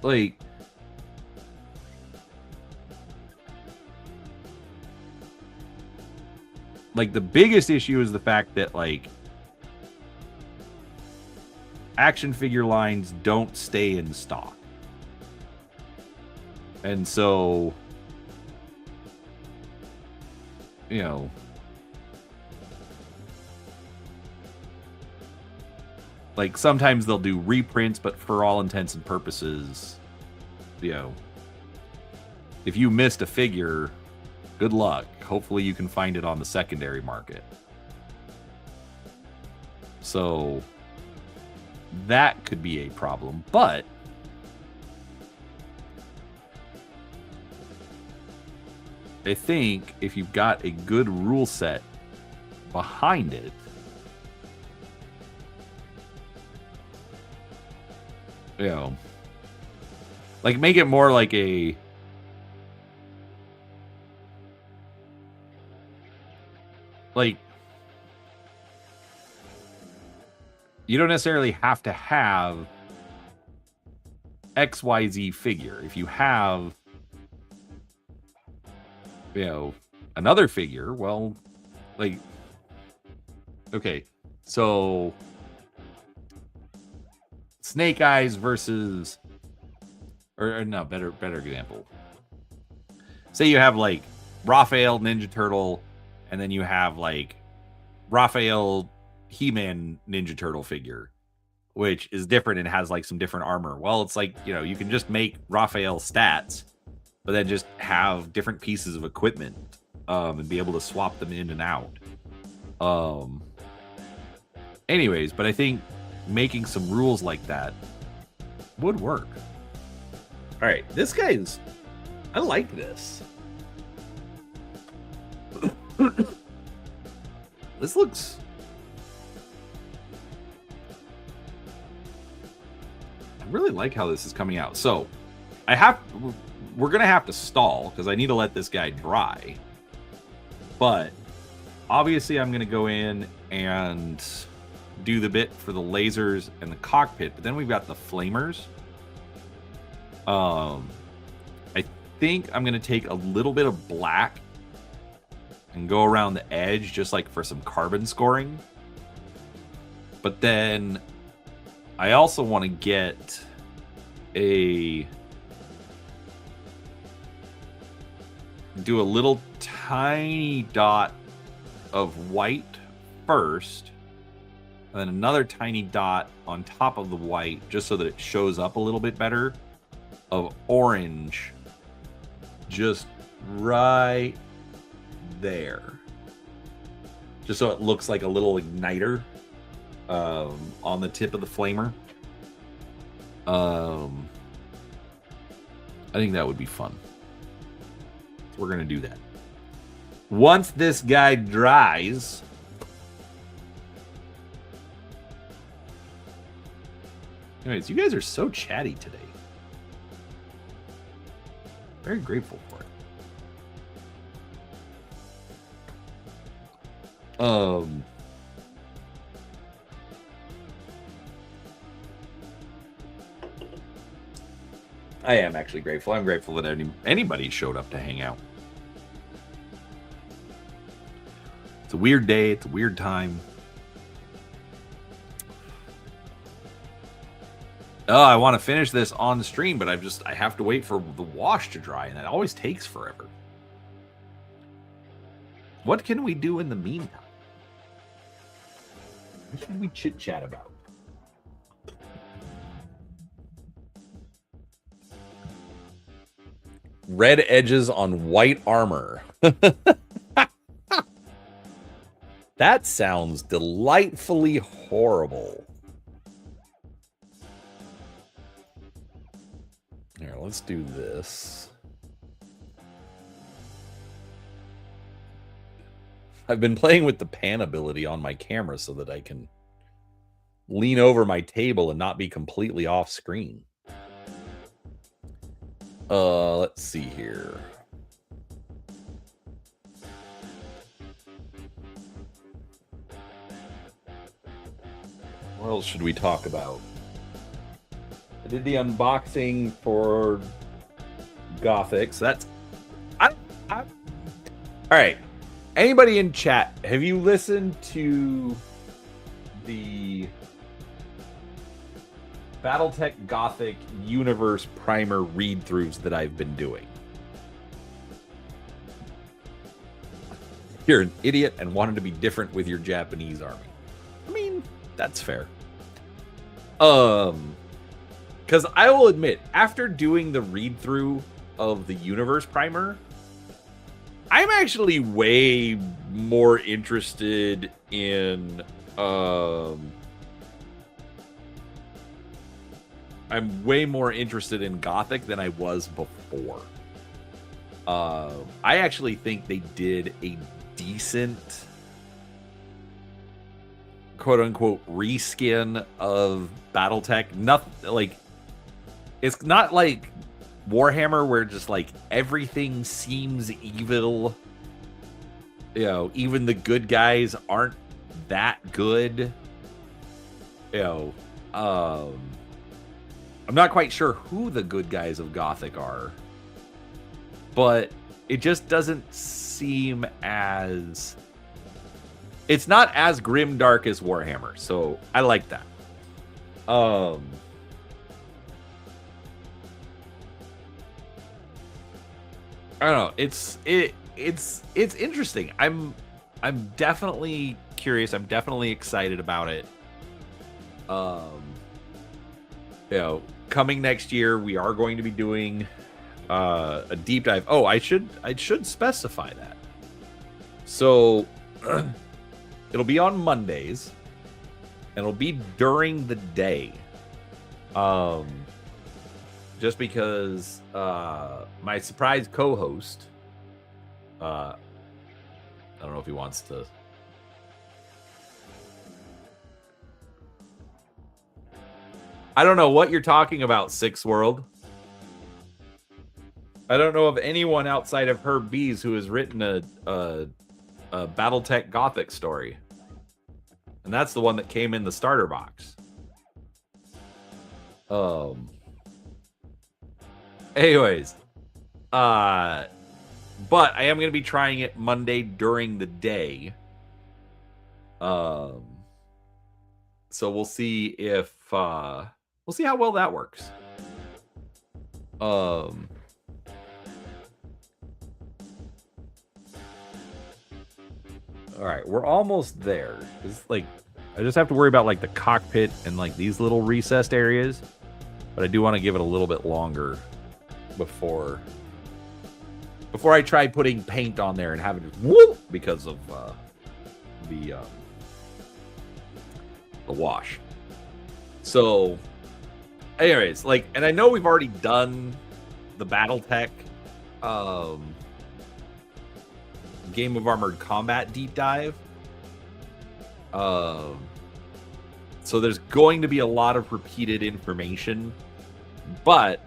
like the biggest issue is the fact that like action figure lines don't stay in stock. And so, you know, like sometimes they'll do reprints, but for all intents and purposes, you know, if you missed a figure, good luck. Hopefully you can find it on the secondary market. So that could be a problem, but I think if you've got a good rule set behind it, you know, like make it more like a like you don't necessarily have to have XYZ figure. If you have, you know, another figure, well, like, okay, so Snake Eyes versus, or no, better example. Say you have like Raphael Ninja Turtle, and then you have like Raphael He-Man Ninja Turtle figure, which is different and has like some different armor. Well, it's like, you know, you can just make Raphael stats, but then just have different pieces of equipment and be able to swap them in and out. Anyways, but I think making some rules like that would work. All right, this guy's... I like this. This looks... I really like how this is coming out. So, we're going to have to stall because I need to let this guy dry. But, obviously I'm going to go in and do the bit for the lasers and the cockpit. But then we've got the flamers. I think I'm going to take a little bit of black and go around the edge just like for some carbon scoring. But then I also want to get do a little tiny dot of white first, and then another tiny dot on top of the white just so that it shows up a little bit better, of orange just right there, just so it looks like a little igniter on the tip of the flamer. I think that would be fun. So we're gonna do that. Once this guy dries, anyways, you guys are so chatty today. Very grateful for it. I am actually grateful. I'm grateful that anybody showed up to hang out. It's a weird day. It's a weird time. Oh, I want to finish this on the stream, but I have to wait for the wash to dry, and that always takes forever. What can we do in the meantime? What should we chit-chat about? Red edges on white armor. That sounds delightfully horrible. Here, let's do this. I've been playing with the pan ability on my camera so that I can lean over my table and not be completely off screen. Let's see here. What else should we talk about? I did the unboxing for Gothic, so that's... All right. Anybody in chat, have you listened to the Battletech Gothic Universe Primer read-throughs that I've been doing? You're an idiot and wanted to be different with your Japanese army. I mean, that's fair. Because I will admit, after doing the read-through of the Universe Primer, I'm actually way more interested in I'm way more interested in Gothic than I was before. I actually think they did a decent quote-unquote reskin of Battletech. Nothing like, it's not like Warhammer where just like everything seems evil. You know, even the good guys aren't that good. You know, I'm not quite sure who the good guys of Gothic are, but it just doesn't seem as... It's not as grim dark as Warhammer, so I like that. I don't know. It's interesting. I'm definitely curious. I'm definitely excited about it. You know, coming next year, we are going to be doing a deep dive. Oh, I should specify that. So it'll be on Mondays, and it'll be during the day. Just because my surprise co-host, I don't know if he wants to. I don't know what you're talking about, Six World. I don't know of anyone outside of Herb Bees who has written a Battletech Gothic story. And that's the one that came in the starter box. Anyways. But I am going to be trying it Monday during the day. So we'll see if... we'll see how well that works. All right, we're almost there. It's like, I just have to worry about like the cockpit and like these little recessed areas, but I do want to give it a little bit longer before I try putting paint on there and have it whoop because of the wash. So, anyways, like, and I know we've already done the Battletech Game of Armored Combat deep dive. So there's going to be a lot of repeated information, but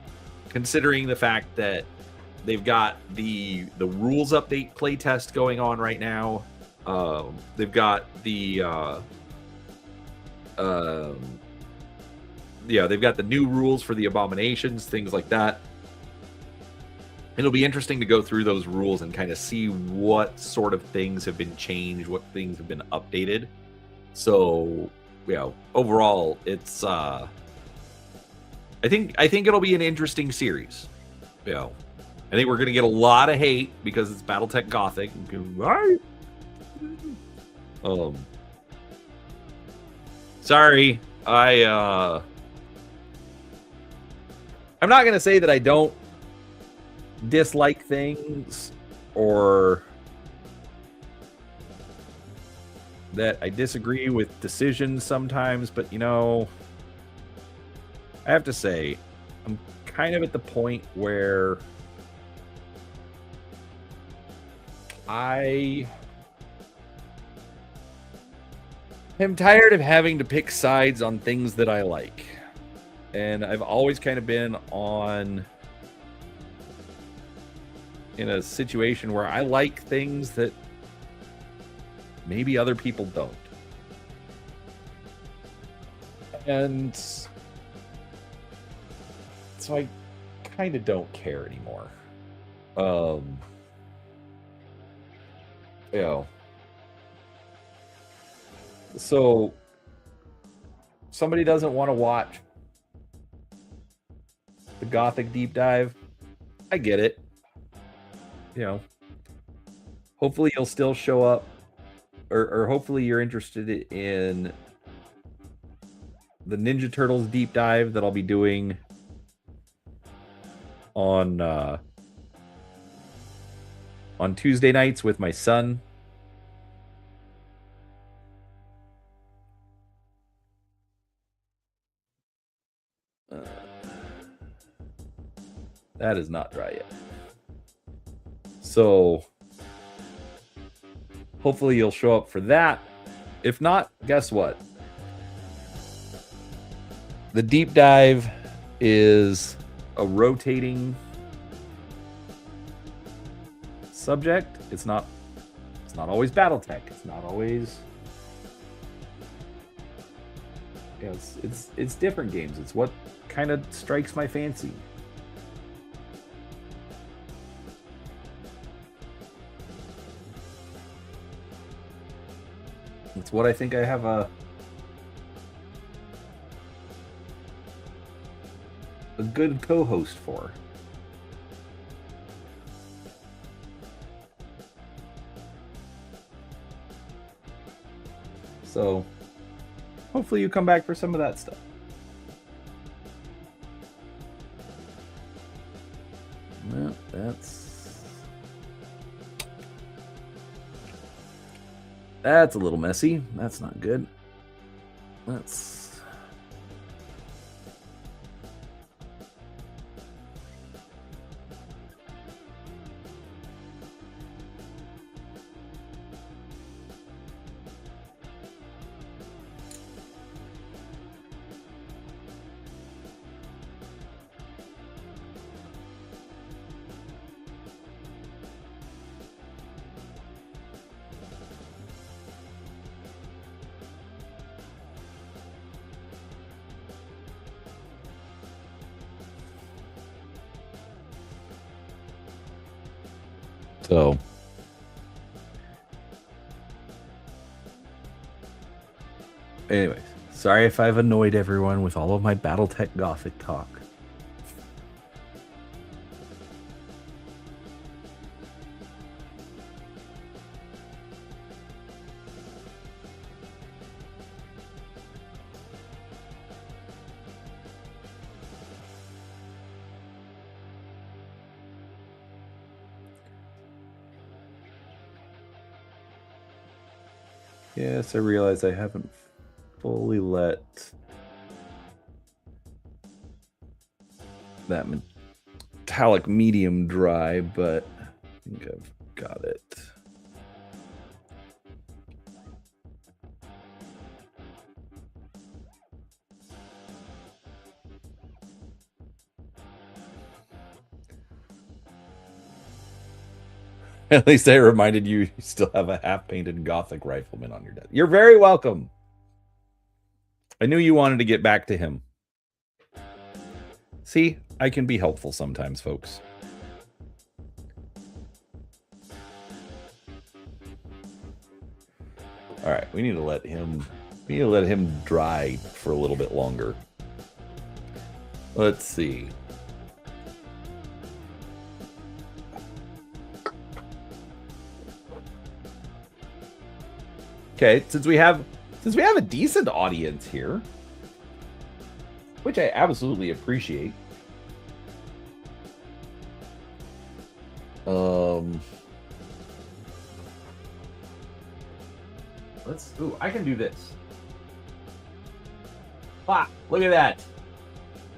considering the fact that they've got the rules update playtest going on right now, they've got the they've got the new rules for the abominations, things like that. It'll be interesting to go through those rules and kind of see what sort of things have been changed, what things have been updated. So, you know, overall, it's I think it'll be an interesting series. You know, I think we're gonna get a lot of hate because it's Battletech Gothic. Sorry, I'm not gonna say that I don't dislike things or that I disagree with decisions sometimes, but you know, I have to say, I'm kind of at the point where I am tired of having to pick sides on things that I like. And I've always kind of been in a situation where I like things that maybe other people don't. And so I kind of don't care anymore. You know. So somebody doesn't want to watch the Gothic deep dive. I get it. You know, hopefully you'll still show up, or hopefully you're interested in the Ninja Turtles deep dive that I'll be doing on Tuesday nights with my son. That is not dry yet. So hopefully you'll show up for that. If not, guess what? The deep dive is a rotating subject. It's not always BattleTech. It's not always, you know, it's different games. It's what kind of strikes my fancy. It's what I think I have a good co-host for. So hopefully you come back for some of that stuff. Well, that's a little messy. That's not good. Let's So, anyways, sorry if I've annoyed everyone with all of my BattleTech Gothic talk. Yes, I realize I haven't fully let that metallic medium dry, but I think I've got it. At least I reminded you still have a half-painted Gothic rifleman on your desk. You're very welcome. I knew you wanted to get back to him. See, I can be helpful sometimes, folks. All right, we need to let him dry for a little bit longer. Let's see. Okay, since we have a decent audience here, which I absolutely appreciate. Ooh, I can do this. Ah, look at that.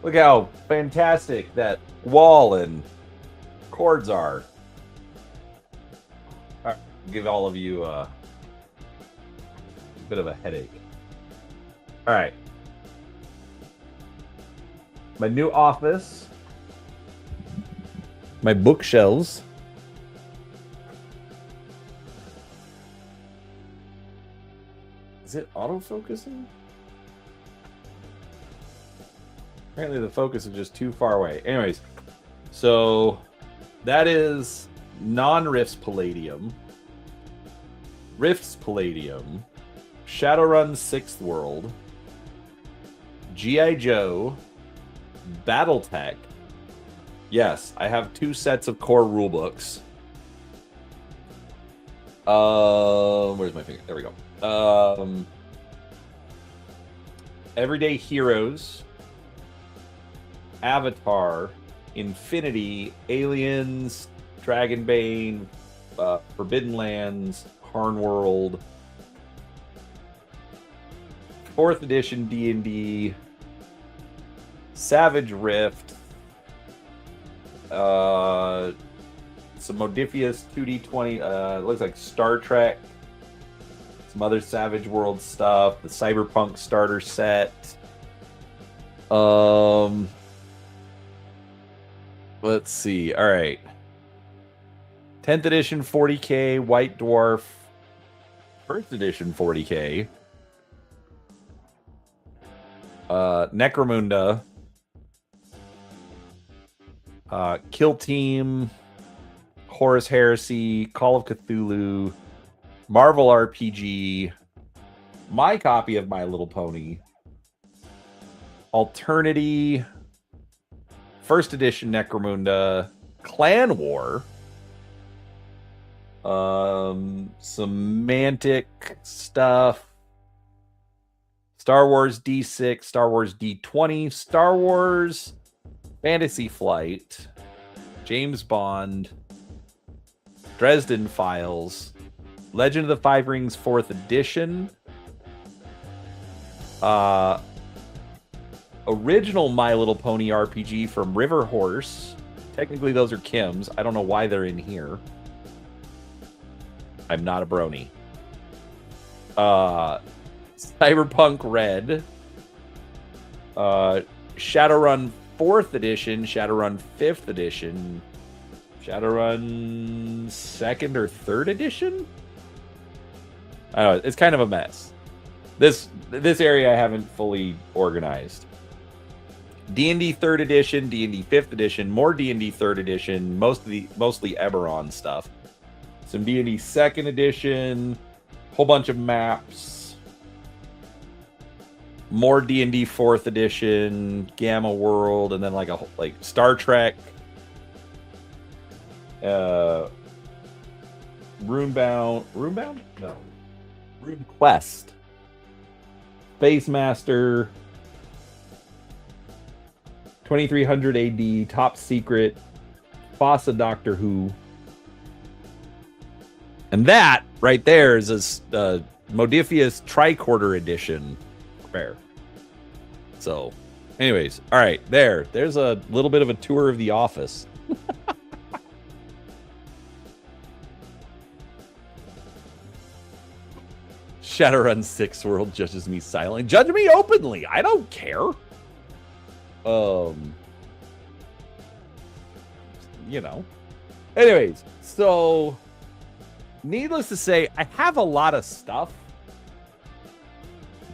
Look how fantastic that wall and chords are. All right, give all of you a bit of a headache. All right. My new office. My bookshelves. Is it autofocusing? Apparently the focus is just too far away. Anyways, so that is non-Rifts Palladium. Rifts Palladium. Shadowrun 6th World. G.I. Joe. Battletech. Yes, I have 2 sets of core rulebooks. Where's my finger? There we go. Everyday Heroes. Avatar. Infinity. Aliens. Dragonbane. Forbidden Lands. Harnworld. 4th edition D&D. Savage Rift. Some Modifius 2D20. It looks like Star Trek. Some other Savage World stuff. The Cyberpunk starter set. Let's see. All right. 10th edition 40K White Dwarf. 1st edition 40K. Necromunda. Kill Team. Horus Heresy. Call of Cthulhu. Marvel RPG. My copy of My Little Pony. Alternity. 1st edition Necromunda. Clan War. Semantic stuff. Star Wars D6, Star Wars D20, Star Wars Fantasy Flight, James Bond, Dresden Files, Legend of the Five Rings 4th edition, original My Little Pony RPG from River Horse. Technically those are Kim's. I don't know why they're in here. I'm not a brony. Cyberpunk Red, Shadowrun 4th edition, Shadowrun 5th edition, Shadowrun 2nd or 3rd edition? I don't know, it's kind of a mess. This area I haven't fully organized. D&D 3rd edition, D&D 5th edition, more D&D 3rd edition, mostly Eberron stuff. Some D&D 2nd edition, whole bunch of maps. More D&D 4th edition, Gamma World, and then like Star Trek, Runebound? No. Rune Quest, Space Master, 2300 AD, Top Secret, Fossa Doctor Who, and that right there is a Modifius Tricorder Edition. Fair. So, anyways, all right, there's a little bit of a tour of the office. Shadowrun 6 World judges me silently. Judge me openly. I don't care. You know. Anyways, so needless to say, I have a lot of stuff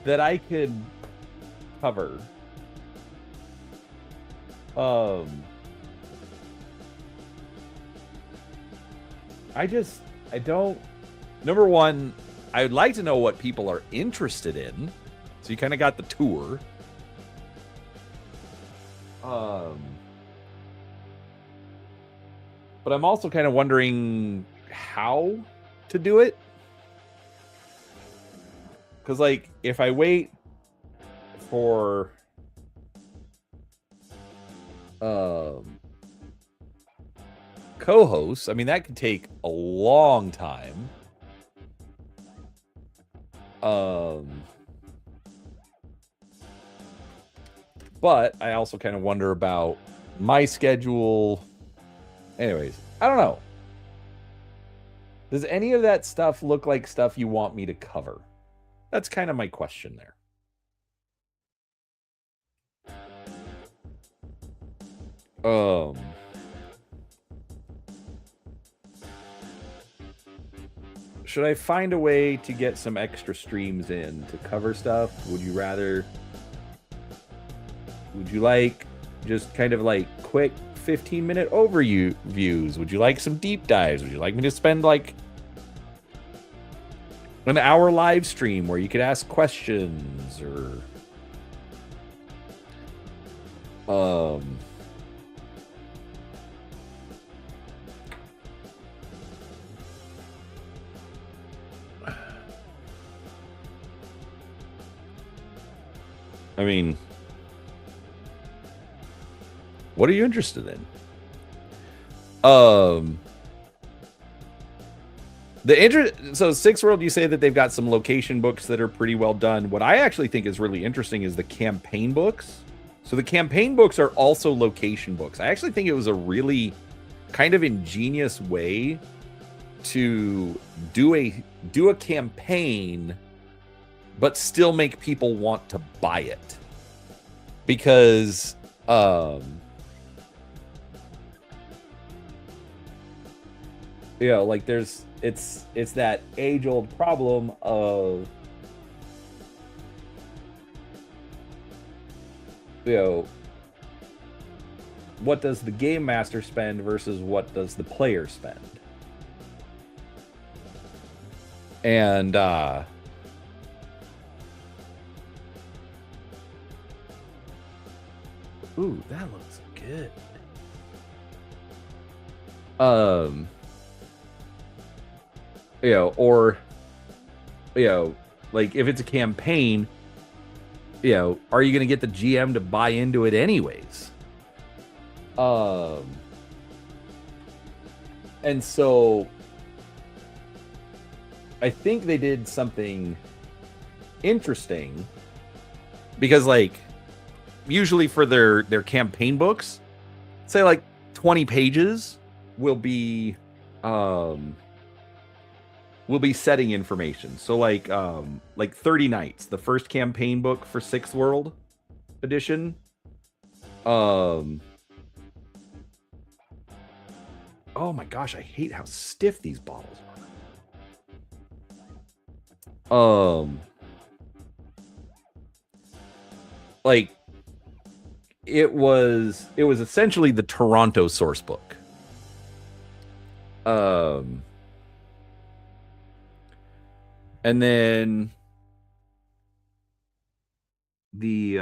that I could cover. I don't. Number one, I would like to know what people are interested in. So you kind of got the tour. But I'm also kind of wondering how to do it. Because, like, if I wait for co-hosts, I mean, that could take a long time. But I also kind of wonder about my schedule. Anyways, I don't know. Does any of that stuff look like stuff you want me to cover? That's kind of my question there. Should I find a way to get some extra streams in to cover stuff? Would you like just kind of like quick 15-minute overviews? Would you like some deep dives? Would you like me to spend like an hour live stream where you could ask questions or I mean, what are you interested in? So Six World, you say that they've got some location books that are pretty well done. What I actually think is really interesting is the campaign books. So the campaign books are also location books. I actually think it was a really kind of ingenious way to do a campaign but still make people want to buy it. Because you know, like it's that age-old problem of, you know, what does the game master spend versus what does the player spend? And ooh, that looks good. You know, or, you know, like if it's a campaign, you know, are you going to get the GM to buy into it anyways? And so I think they did something interesting because, like, usually for their campaign books, say like 20 pages will be setting information. So like 30 Nights, the first campaign book for Sixth World edition. Oh my gosh, I hate how stiff these bottles are. Like it was essentially the Toronto source book. And then the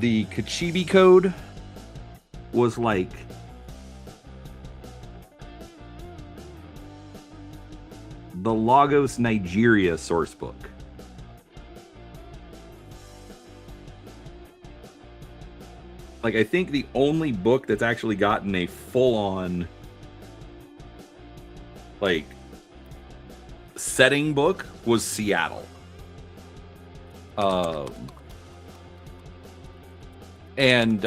Kachibi code was like the Lagos, Nigeria source book. Like, I think the only book that's actually gotten a full-on, like, setting book was Seattle. Anyways,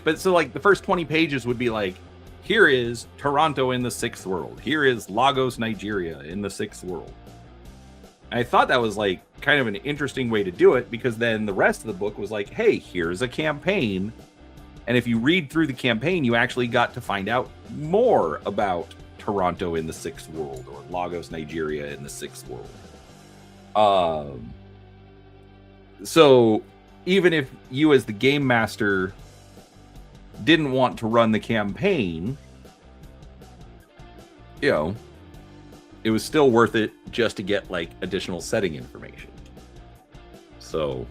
but so, like, the first 20 pages would be like, here is Toronto in the Sixth World. Here is Lagos, Nigeria in the Sixth World. And I thought that was like kind of an interesting way to do it, because then the rest of the book was like, hey, here's a campaign. And if you read through the campaign, you actually got to find out more about Toronto in the Sixth World or Lagos, Nigeria in the Sixth World. So even if you as the game master didn't want to run the campaign, you know, it was still worth it just to get like additional setting information. So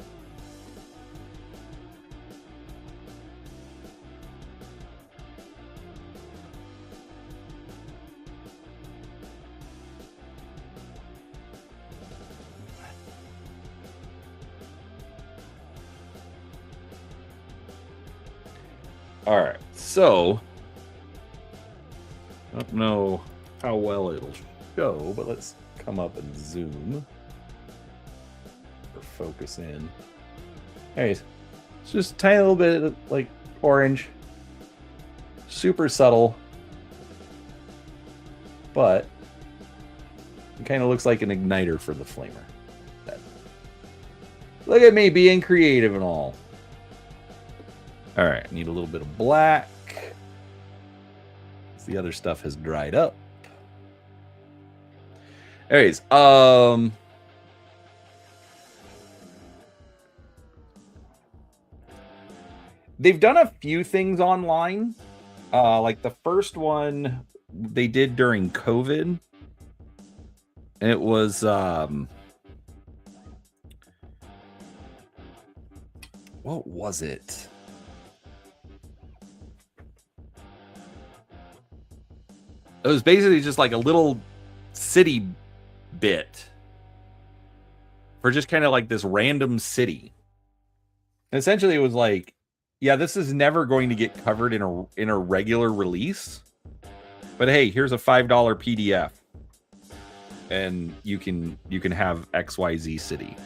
All right, so I don't know how well it'll show, but let's come up and zoom or focus in. Anyways, it's just a tiny little bit of, like, orange, super subtle, but it kind of looks like an igniter for the flamer. Look at me being creative and all. All right, need a little bit of black. The other stuff has dried up. Anyways, they've done a few things online. Like the first one they did during COVID. And it was what was it? It was basically just like a little city bit for just kind of like this random city. And essentially it was like, yeah, this is never going to get covered in a regular release. But hey, here's a $5 PDF. And you can have XYZ city.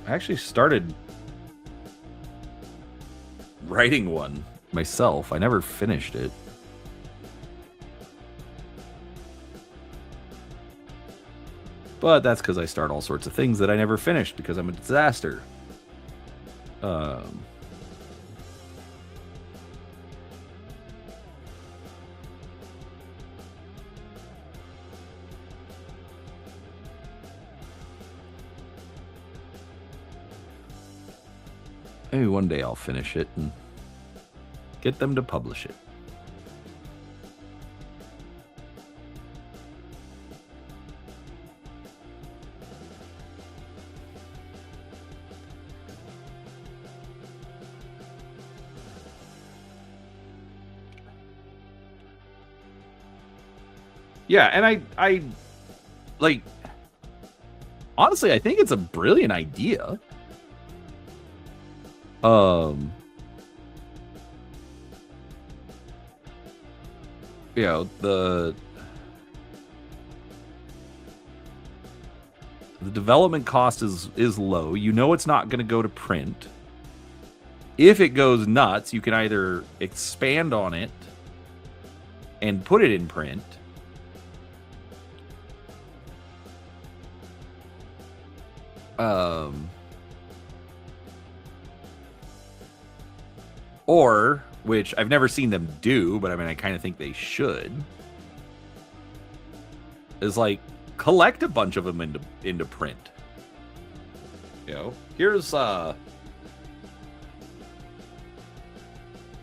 I actually started writing one myself. I never finished it. But that's because I start all sorts of things that I never finished because I'm a disaster. Maybe one day I'll finish it and get them to publish it. Yeah, and I like, honestly, I think it's a brilliant idea. You know, the development cost is low. You know it's not going to go to print. If it goes nuts, you can either expand on it and put it in print, or, which I've never seen them do, but I mean, I kind of think they should, is like collect a bunch of them into print. You know, here's the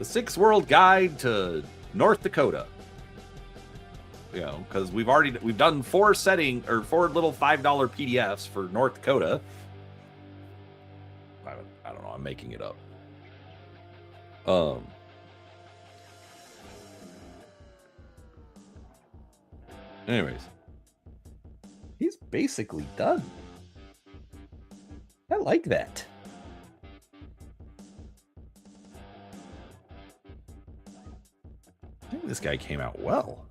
6 World Guide to North Dakota. You know, because we've done 4 little $5 PDFs for North Dakota. I don't know, I'm making it up. Anyways, he's basically done. I like that. I think this guy came out well.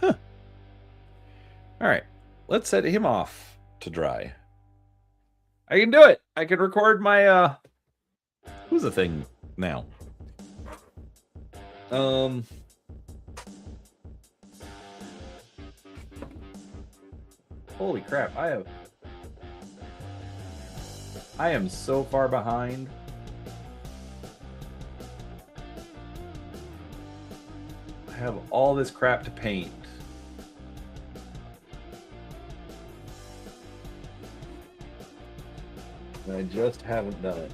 Huh. All right, let's set him off to dry. I can do it. I can record my who's the thing now? Holy crap, I am so far behind. I have all this crap to paint. And I just haven't done it.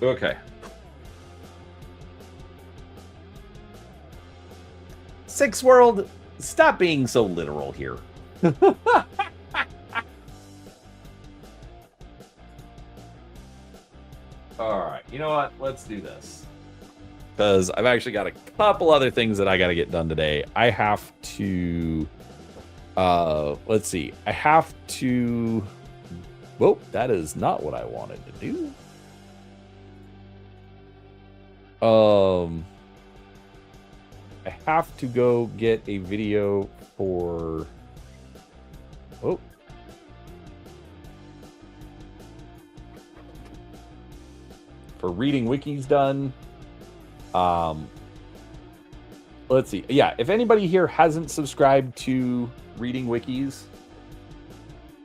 Okay. 6 World Stop being so literal here. All right, you know what? Let's do this. Because I've actually got a couple other things that I got to get done today. I have to, let's see. I have to, whoa, that is not what I wanted to do. I have to go get a video for, oh. For reading wikis done. Let's see. Yeah, if anybody here hasn't subscribed to reading wikis,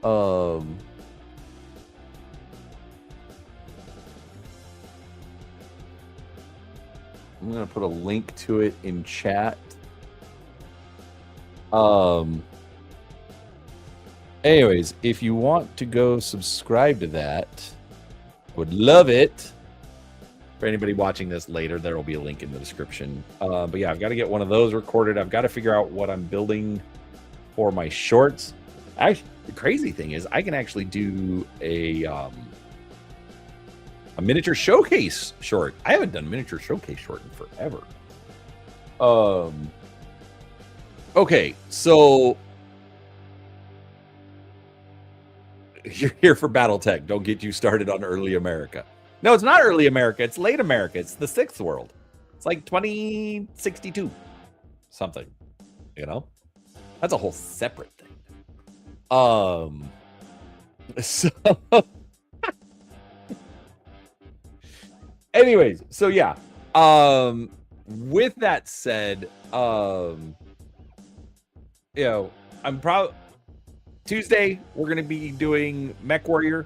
I'm gonna put a link to it in chat. Anyways, if you want to go subscribe to that, would love it. For anybody watching this later, there will be a link in the description. But yeah, I've got to get one of those recorded. I've got to figure out what I'm building for my shorts. Actually, the crazy thing is I can actually do a miniature showcase short. I haven't done miniature showcase short in forever. Okay, so you're here for BattleTech. Don't get you started on early America. No, it's not early America. It's late America. It's the sixth world. It's like 2062 something, you know? That's a whole separate thing. So anyways, so yeah. With that said, you know, I'm proud. Tuesday, we're going to be doing Mech Warrior.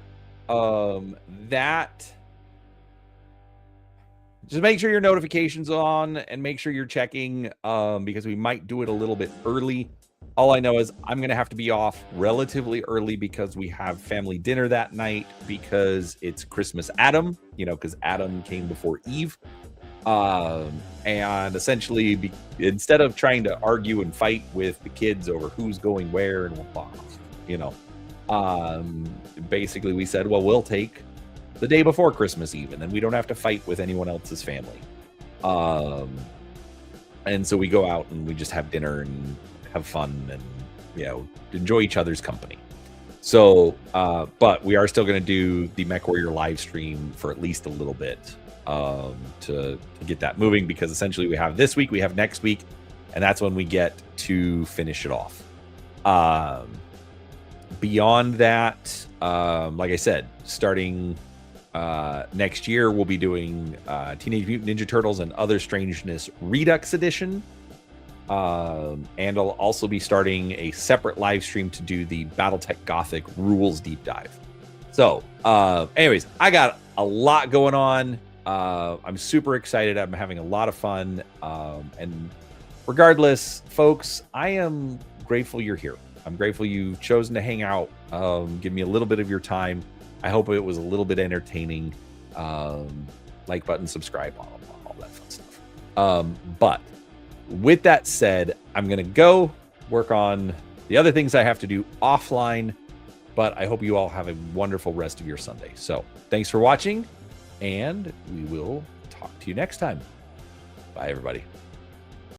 Just make sure your notifications on and make sure you're checking because we might do it a little bit early. All I know is I'm going to have to be off relatively early because we have family dinner that night because it's Christmas Adam, you know, because Adam came before Eve. And essentially, instead of trying to argue and fight with the kids over who's going where and what, you know, basically we said, well, we'll take the day before Christmas Eve, and then we don't have to fight with anyone else's family. And so we go out and we just have dinner and have fun and, you know, enjoy each other's company. So, but we are still going to do the Mech Warrior live stream for at least a little bit to get that moving, because essentially we have this week, we have next week, and that's when we get to finish it off. Beyond that, like I said, starting next year, we'll be doing Teenage Mutant Ninja Turtles and Other Strangeness Redux Edition. And I'll also be starting a separate live stream to do the BattleTech Gothic rules deep dive. So, anyways, I got a lot going on. I'm super excited. I'm having a lot of fun. And regardless, folks, I am grateful you're here. I'm grateful you've chosen to hang out. Give me a little bit of your time. I hope it was a little bit entertaining. Like button, subscribe, all that fun stuff. But with that said, I'm going to go work on the other things I have to do offline. But I hope you all have a wonderful rest of your Sunday. So thanks for watching, and we will talk to you next time. Bye, everybody.